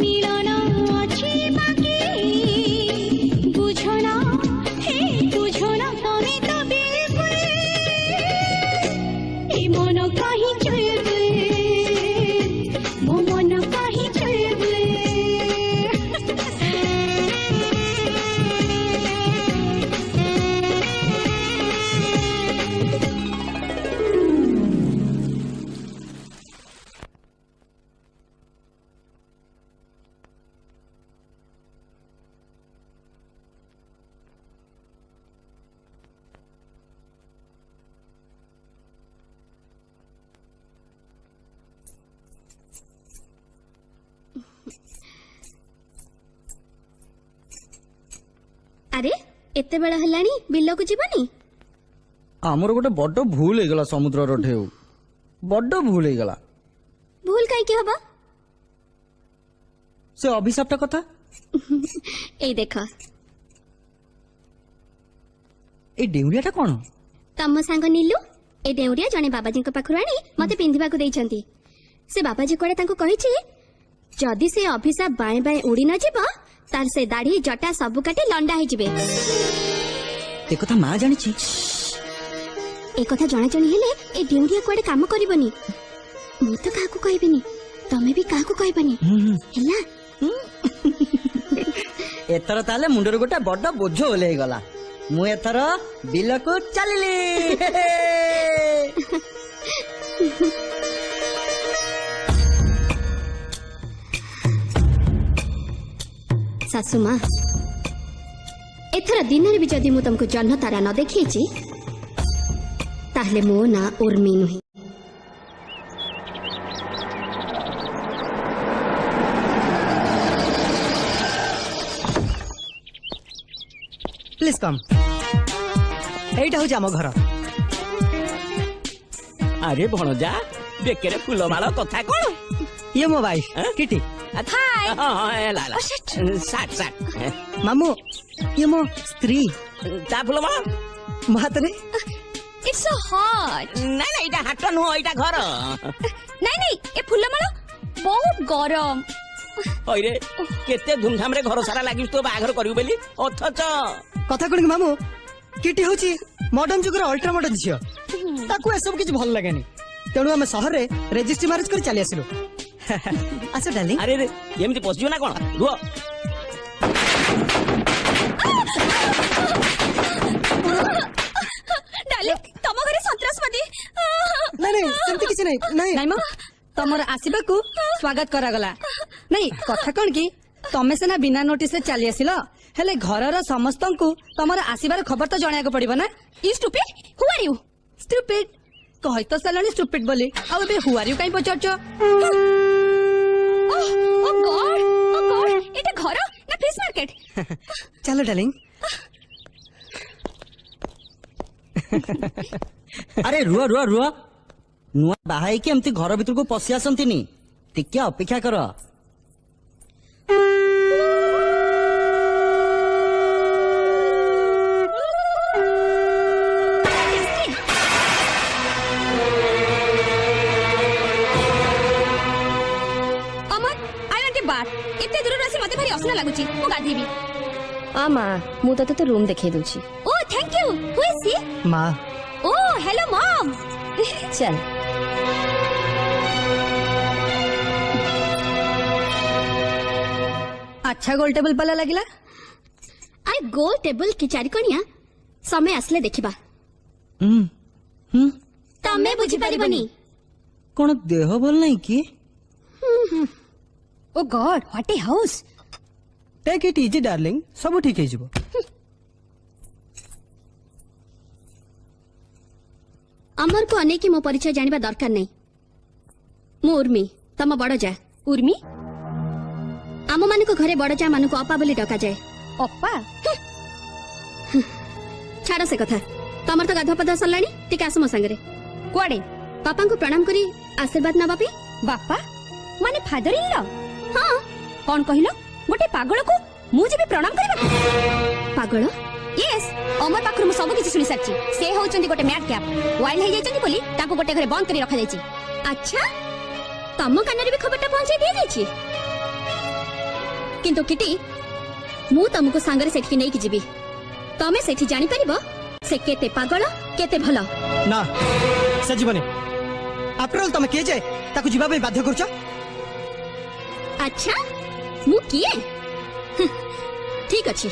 मिलन एते बेला हेलानी बिल को जीवनी आमर गोटे बड़ भूल हो समुद्र ढेउ बड़ भूल हो भूल कहीं हबा से अभिशापटा कथा ए देख ए डेउरियाटा कौन तम सांग नीलू ए डेउरिया जने बाबाजी पाखु आनी मते पिंधिबाकू देइछंती से बाबाजी कोड़े तांको कहिछि जदि से अभिशाप बाएं बाएं उड़ी न जीव तार से दाढ़ी जटा सबु काटे लंडा हो जिवे ए कथा मां जानि छी ए कथा जणा जणी हेले ए डेउरिया कोड़े काम करबनी मु तो काकू कहबिनी तमे भी काकू कहबनी हैला एथर ताले मुंडर गोटे बड़ बोझ ओले गला मु एथर बिल को चलिली सासु माँ एथर दिन भी जदि मु तुमको जन्म तारा न देखी ताहले मो ना उर्मी नुहे प्लीज कम एटा हो जाम घर अरे भणजा बेकेरे फूल माल कथा कौन ये मो भाई किटी हाय ला ला साट साट मामू ये मो स्त्री ता फूल माल महातने इट्स सो हॉट नहीं एटा हाट नु एटा घर नहीं ए फूल माल बहुत गरम ओइरे केते धूमधाम रे घर सारा लागिस तो बाघर करियो बेली अथच कथा कोन मामू किटी होची मॉडर्न जुगर अल्ट्रा मॉडर्न झियो ताकू ए सब किछ भल लागेनी तेणु हम शहर रे रजिस्ट्री मैरिज कर चली आसिलो अच्छा डार्लिंग अरे रे एमती पसियो ना कोन रुओ डार्लिंग तम घरे सन्त्रासवादी नहीं सेमती किछ नहीं नाइम तमर आसीबा को स्वागत करा गला नहीं कथा कोन की तमे सेना बिना नोटिस रे चली आसिलो हेले घरर समस्तंकु तमर आसीबार खबर तो जणाया को पड़िबो ना you stupid who are you stupid कहि तो सलणी स्टूपिड बोली आ बे हु आर यू काई पचरचो ओ गॉड एटा घर ना फिश मार्केट चलो डार्लिंग अरे रुआ रुआ रुआ नुआ बाहाई के एमती घर भीतर को पसी आसंतीनी टिके अपेक्षा कर लगुची मु गाधेबी आ माँ मु तो रूम देखे दूची oh thank you who is she माँ ओ हेलो मॉम चल अच्छा गोल टेबल पला लगिला आए गोल टेबल की चारि कोनिया समय आसले देखिबा तमे बुझी परिबनी कोन देह बोल नहीं की oh God what a house take it easy darling सब ठीक है जीवो अमर को अनेक मो परिचय जानिबा दरकार नहीं मु उर्मी तम बड़ जा उर्मी आम मान को घरे बड़ जा मान को अपा बोली डका जाए अपा छाड़ से कथा तमर तो गाधा पदा सरलानी टिके आस मो संगरे कुआडे पापा को प्रणाम करी आशीर्वाद ना बापी बापा माने फादर इन लॉ हाँ कौन कहिलो गोटे पागल को मु जेबे प्रणाम करबा पागल यस अमर पाखर मु सब किछि सुनि सारछि से होचंदी गोटे मैड कैप वाइल्ड हे जायचंदी बोली ताको गोटे घरे बंद करी रखा जायछि अच्छा तम कानरे भी खबरटा पहुंचाई दिया जायछि किंतु किटी मु तुमको सांगरे सेठी नै कि जीबी तमे सेठी जानि परिबो से केते पागल केते भलो ना से जीवने आफ्टर ऑल तमे के जाय ताको जीवा पे बाध्य करछ अच्छा मु किए ठीक अछि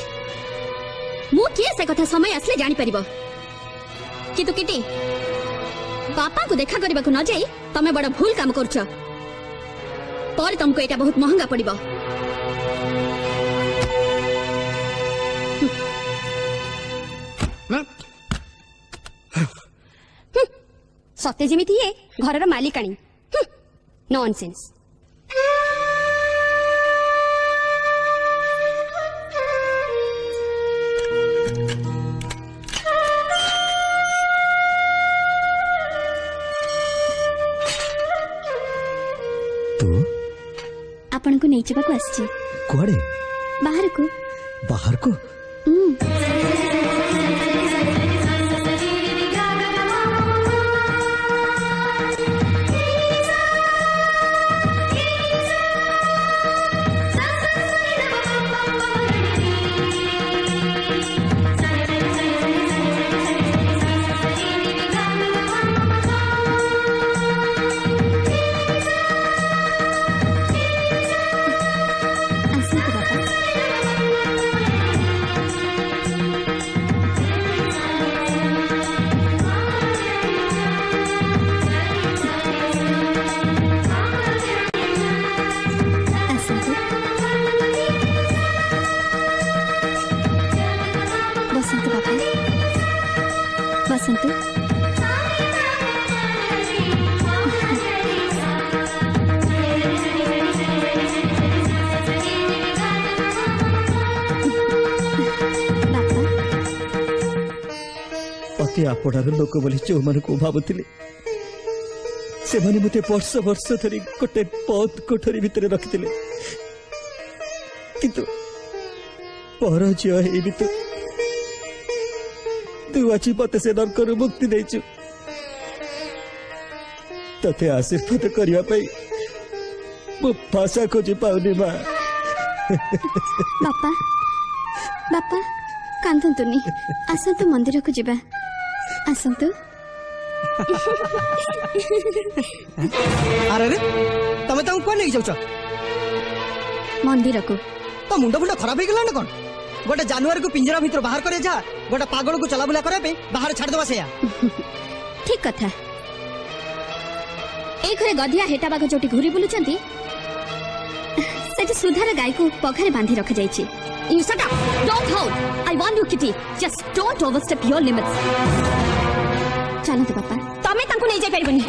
मु किए से कथा समय आसले जानि परिबो किंतु किटी पापा को देखा करबा को न जाई तमे बड़ा भूल काम करछ पर तुमको एटा बहुत महंगा पड़िबो सत्य जेमिति ये घरर मालिकाणी नॉनसेंस आपन को नहीं जावाक आसछि कुआड़े बाहर को बाहर को अति आपणार लोक बोली जो मन को भावुले से मते वर्ष वर्ष धरी गोटे पद कोठरी भितर रखिले किंतु पर झी भी तू आज मत से नरकर मुक्ति देचु तते आशीर्वाद करने मो भाषा खोजी पाऊनी माँ बापा बापा कांदतुनी आसतु मंदिर को जीवा आसतु अरे तमे ताऊ कोन नहीं जाउछ मंदिर को तो मुंड फुंड खराब हो गला न कोन गोटे जानवर को पिंजरा भीतर बाहर करे जा गोटे पागल को चलाबुला करे पे बाहर छाड़ दवा सेया ठीक कथा ए घरे गधिया हेटा बाघ जोटी घुरी बुलुचंती सेठी सुधार गाय को पघारे बांधी रख जाईची You shut up! Don't howl! I warn you, Kitty. Just don't overstep your limits. चलो तो पापा तमे तांको नहीं जाई परिबनी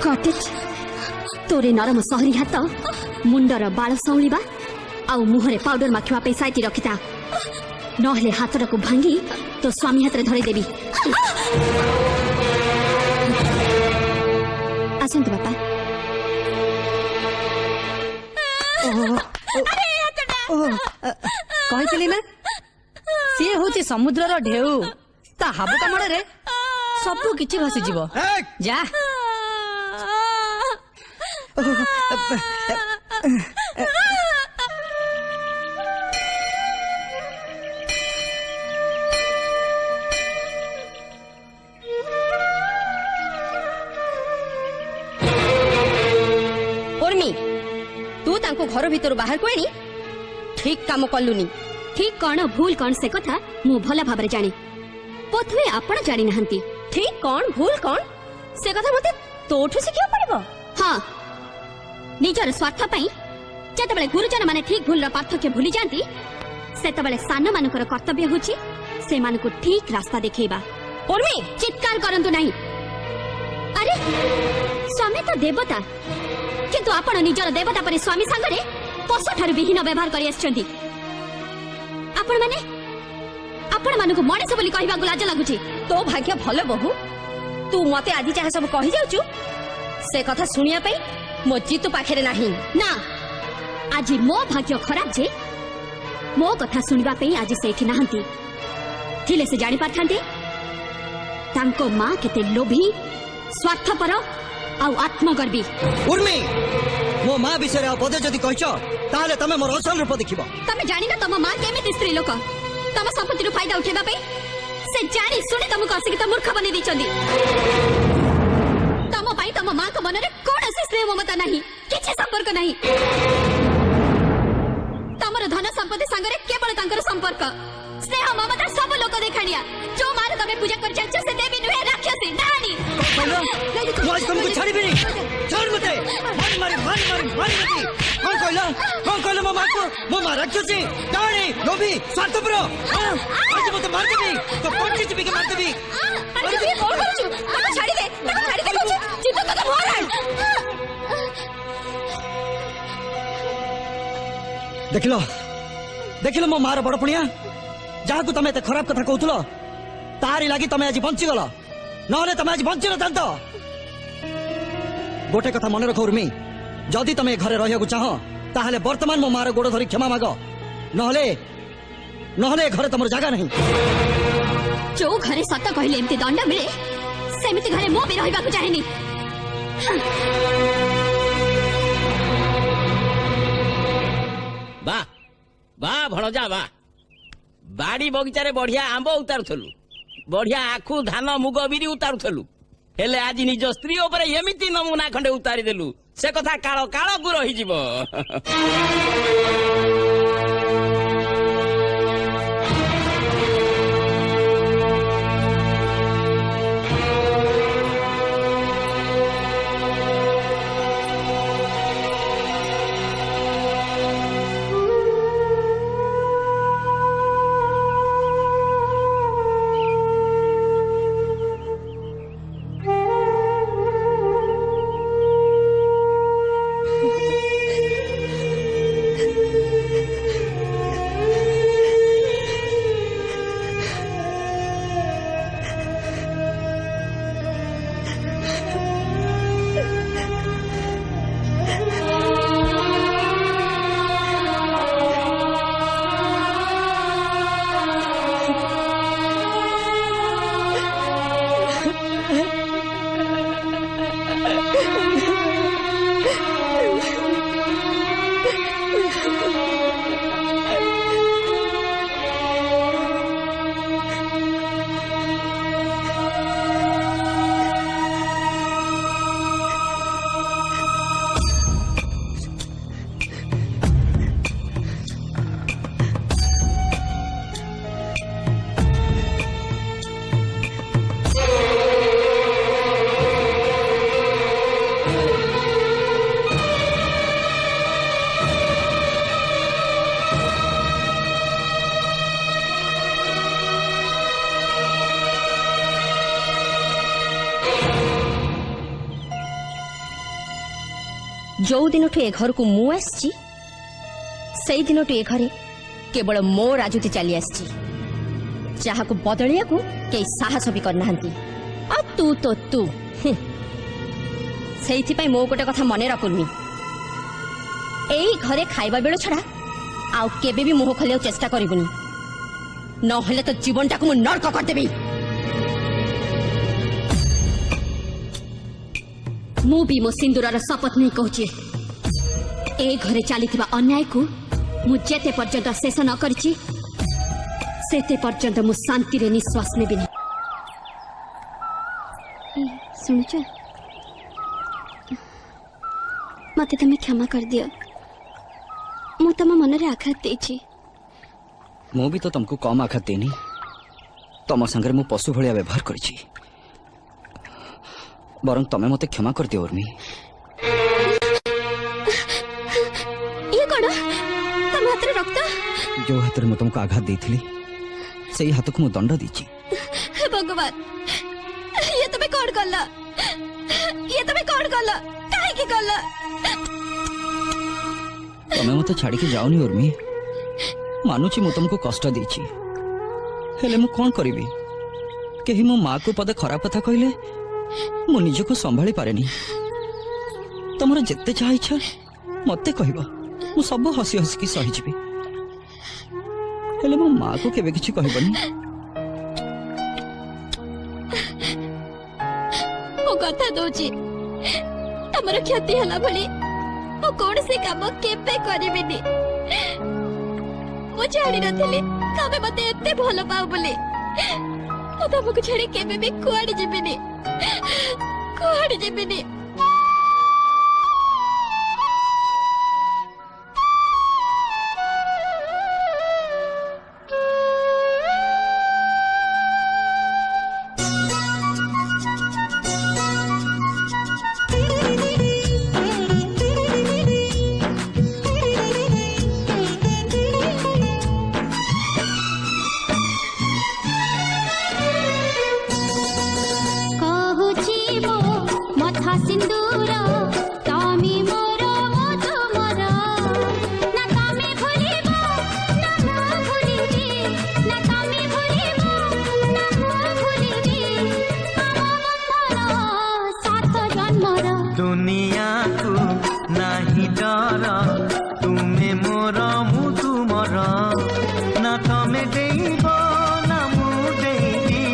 Got it. तोरे नरम सहरी हाथ मुंडर बाल सौलिबा आउ मुहरे पाउडर माखिवा पे साइटी रखिता नहले हातरा को भांगी तो स्वामी हाथ रे धरे देबी आसंत पापा कहली ना सी हूँ समुद्र ढेउ ता हाबु कामड़ रे सबु किछि भासी जीव जा उर्मी तू तांको घर भीतर बाहर को एनी ठीक काम कलुनी ठीक कौन भूल कौन से कथा मु भला भाबरे जानी पथुए आपण जानी नहंती ठीक कौन भूल कौन से कथा मते तोठु सिखियो पड़िबो हां निजर स्वार्थ पई जतबेले गुरुजन माने ठीक भूल र पार्थक्य भूली जानती सेतबेले सान मानकर कर्तव्य होची से मानको ठीक रास्ता देखेबा उर्मी चित्कार करंतु नहीं अरे स्वामी तो देवता किंतु आपण निजर देवता परि स्वामी संगरे पशु ठार विहीन व्यवहार करि आछंती आपण माने आपण मानको मଣିଷ बोली कहबाकू लाज लागुची तो भाग्य भलो बहु तू मते आदि चाहे सब कहि जाउचु से कथा सुनिया पई मो जीतु पाखरे नाही ना आज मो भाग्य खराब जे मो कथा सुनिबा पई आज सेठी नाहंती थिले से जानि पारथांती तांको मां केते लोभी स्वार्थपर आउ आत्मगर्वी उर्मी मो मां विषय पदे जदि कहछ ताले तमे मोर असल रूप देखिबो तमे जानि ना तम मां केमिति स्त्री लोक तम संपत्ति फायदा उठेबा पई से जानि सुनि तमको अशिक्षित मूर्ख बनि दिचंदी तम पई तम मां को मनरे कोनोसी स्नेह ममता नाही किछि संपर्क नाही तमर धन संपत्ति संगरे केवल तांकर संपर्क स्नेह ममता सब लोक देखानिया जो मार तमे पूजा कर चलछ से देवी नुहे राक्षसी डाणी आज तुमको छाड़ी भी नहीं छोड़ मते मारी कौन कहला मो मां राक्षसी डाणी लोभी स्वार्थपर आज मते मार देबी तो कोन चीज भी के मार देबी अरे तू कौन करछु तमे छाड़ी दे कहछु चित्त तो मोर देखिलो मो मार बड़ पुणिया जहाँ को तमे खराब कथा कहूल तारी लगी तमे आज बंचीगल ना तमे आज बंची न गोटे कथा मन रख उर्मी जदि तमे घरे रहिବାକୁ चाह ताहले वर्तमान मो मार गोड़ धरी क्षमा माग नहले नहले घरे तमर जागा नहीं। जो घरे सत कहले एमती दंड मिले सेमिति घरे मो भी रहिबाकु चाहेनी। वाह वाह भणजा वाह बाड़ी बगीचारे बढ़िया आंब उतारुथलु बढ़िया आखु धान मुग बिरी उतारुथलु हेले आज निज स्त्री उपरे एमिति नमूना खंडे उतारी देलु से कथा काळ काळ गु रही जीव। जो दिन ए घर को मु आसी से दिन ए घरे केवल मो राजुती चली आसी जहा को बदलिया को कई साहस भी करना तू तो तू से मो गोटे कथा मन रखुनी एई घरे खाइबा बेल छड़ा आउ केबे भी मुह खोलिया चेष्टा करिबुनी नहले तो जीवनटा को मु नरक करदेबी। मु भी मो सिंदूरर शपथ नहीं कहूची ए घरे चलीथिबा अन्याय को मु जेते पर्यंत शेष न करिछि सेते पर्यंत मु शांति रे निश्वास नेबी नहीं। सुनछ मते तमे क्षमा कर दियो मु तम मन रे आघात देछि। मु भी तो तुमको कम आघात देनी तम संगे मु पशु भलिया व्यवहार करिछि बरं तमे मते क्षमा कर दियो उर्मी। ये कोन तम हाथ रे रक्त जो हाथ रे मु तुमको आघात देथिली सेही हाथ को मु दंड दीछि। हे भगवान ये तमे कोन करला ये तमे कोन करला काहे की करला तमे मते छाड़ी के जाओनी उर्मी मानुछि मु तुमको कष्ट देछि हेले मु कोन करिवि केही मो मां को पदे खराब कथा कहले मु निजको संभाली पारेनी तमर जेते चाह इच्छा मते कहबो मु सब हसी हसी की सही जीवी हेले मो मां को केबे किछि कहबनी। ओ कथा दोची तमर क्षति हला भली मु कोन से काम केबे करिबिनी मु जानि नथिली तबे मते एते भलो पाउ बोली मु तमको छाड़ी केबे भी कुआडी जिबिनी कुआडी जिबिनी। कहुची मो मथा रा तुमे मोर मु तुमर ना तमे देइब ना मु देइबी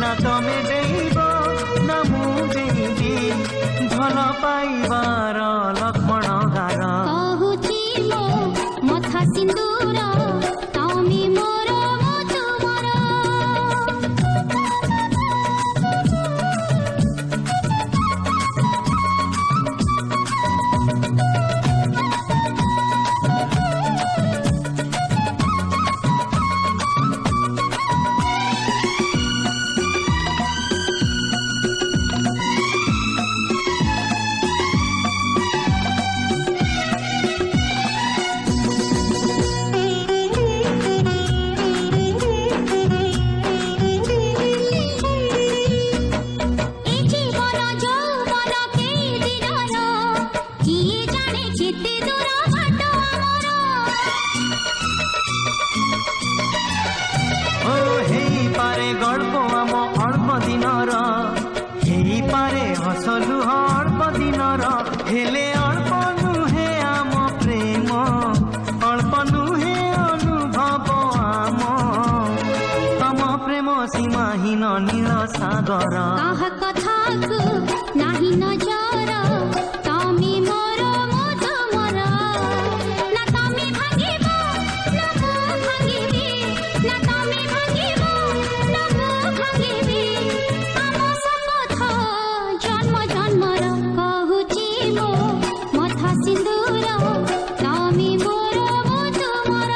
ना तमे देइब ना मु देइबी भल पाइबार लक्ष्मण गार कहुची मो मथा सिंदूर तमी मोर मो तुमर ए जीवन यौवन के दिनर किए जाने केते दूर बाट आमर ओ हेई पारे गल्प आम अल्प दिनर हेई पारे हसलु अल्प दिनर हेले अल्प नुहे आम प्रेम अल्प नुहे अनुभव आम तम प्रेम सीमाहीन नील सागर काहा कथा को नाही नजर तमी मोर मो तुमर ना तमी भांगिब ना मु भांगिबी ना तमी भांगिब ना मु भांगिबी आम शपथ जन्म जन्मर कहुची मो मथा सिंदूर तमी मोर मो तुमर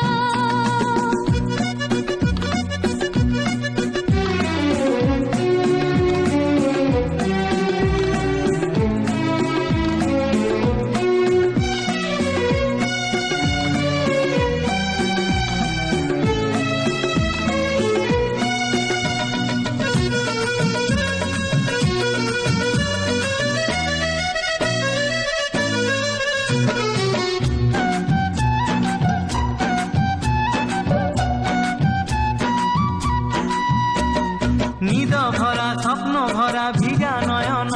निद भरा स्वप्न भरा भिगा नयन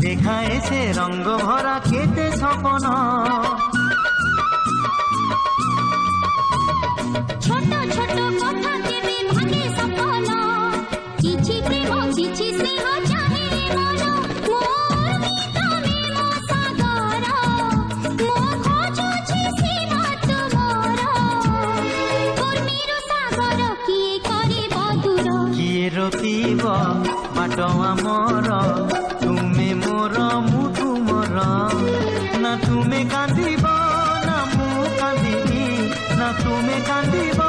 देखाए से रंग भरा केते सपन छोट छोट कथा केबे भागे सपन किछि प्रेम किछि स्नेह चाहे मन मोर तमे मो सागर मो खोजुछि सीमा तुमर कुर्मीर सागर किए करे बदुर किए रोकिब बाट आमर तुमे मोर मु तुमर ना तुमे कांदिब ना मु कांदिबी ना तुमे कांदिब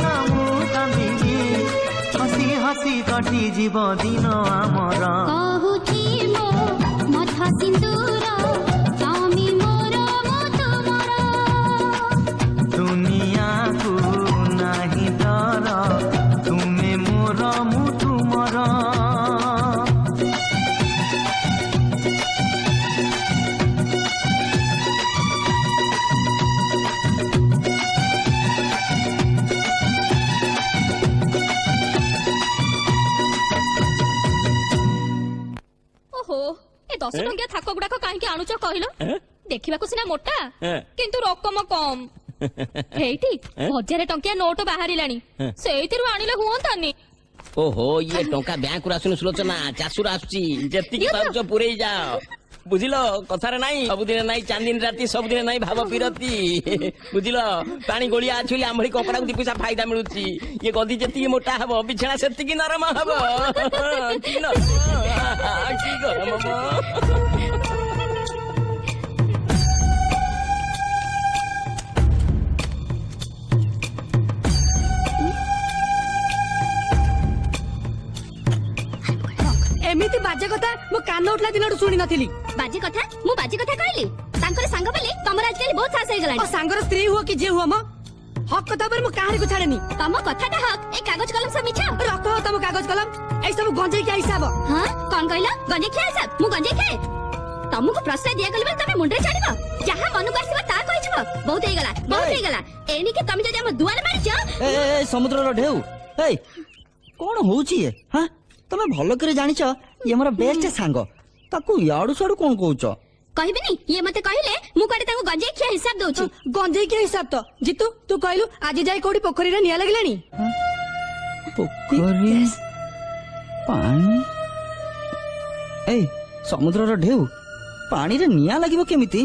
ना मु कांदिबी हसी हसी कटी जीव दिन आमर कहुची मो मथा सिंदूर तमी मोर मो तुमर दुनिया को नाही डर तुमे मोर मु तुमर ଓହୋ ଏ 10 ଟଙ୍କିଆ ଥାକ ଗୁଡାକ କାହିଁକି ଆଣୁଛ କହିଲ ଦେଖିବାକୁ ସିନା ମୋଟା କିନ୍ତୁ ରକମ କମ ହେଇଠି 1000 ଟଙ୍କିଆ ନୋଟ ବାହାରିଲାଣି ସେଇଥିରୁ ଆଣିଲେ ହୁଅନ୍ତାନି ଓହୋ ଇଏ ଟଙ୍କା ବ୍ୟାଙ୍କରୁ ଆସୁନି ସୁଲୋଚନା ଚାଷରୁ ଆସୁଛି ଯେତିକି ପାରୁଛ ପୁରେଇ ଯାଅ ବୁଝିଲ କଥାରେ ନାଇଁ ସବୁଦିନେ ନାଇଁ ଚାନ୍ଦିନୀ ରାତି ସବୁଦିନେ ନାଇଁ ଭାବ ପିରତି ବୁଝିଲ ପାଣି ଗୋଳିଆ ଅଛି ବୋଲି ଆମରି କପଡାକୁ 2 ପଇସା ଫାଇଦା ମିଳୁଛି ଇଏ ଗଦି ଯେତିକି ମୋଟା ହବ ବିଛଣା ସେତିକି ନରମ ହବ କି ଗରମ ମ। ଏମିତି ବାଜେ କଥା ମୋ କାନ ଉଠିଲା ଦିନଠୁ ଶୁଣି ନଥିଲି। ବାଜେ କଥା ମୁଁ ବାଜେ କଥା କହିଲି ତାଙ୍କର ସାଙ୍ଗ ବୋଲି ତମର ଆଜିକାଲି ବହୁତ ସାହସ ହେଇଗଲାଣି। ଓ ସାଙ୍ଗର ସ୍ତ୍ରୀ ହୁଅ କି ଯିଏ ହୁଅ ମ ହକ୍ କଥା ଉପରେ ମୁଁ କାହାରିକୁ ଛାଡେନି। ତମ କଥାଟା ହକ୍ ଏ କାଗଜ କଲମ ସବୁ ମିଛ। ରଖ ତମ କାଗଜ କଲମ ଏଇ ସବୁ ଗଞ୍ଜେଇ ଖିଆ ହିସାବ। ହଁ କଣ କହିଲ ଗଞ୍ଜେଇ ଖିଆ ହିସାବ ମୁଁ ଗଞ୍ଜେଇ ଖାଏ ତମକୁ ପ୍ରଶ୍ରୟ ଦିଆଗଲି ବୋଲି ତମେ ମୁଣ୍ଡରେ ଛାଡିବ ଯାହା ମନକୁ ଆସିବ ତାହା କହିଯିବ। ବହୁତ ହେଇଗଲା ଏଣିକି ତମେ ଯଦି ଆମ ଦୁଆରେ ମାରିଛ ସମୁଦ୍ରର ଢେଉ ଏଇ କଣ ହଉଛି ହଁ ତମେ ଭଲ କରି ଜାଣିଛ ଇଏ ମୋର ବେଷ୍ଟ ସାଙ୍ଗ ତାକୁ ଇଆଡୁ ସିଆଡୁ କଣ କହୁଛ? कहबिनी ये मते कहले मु काटे ताको गंजेई खिया हिसाब दउछि। गंजेई के हिसाब तो जीतू तू कहलु आज जाई कोडी पोखरी रे निया लागलानी। पोखरी पानी ए समुद्र ढेउ पानी रे निया लागिबो केमिति?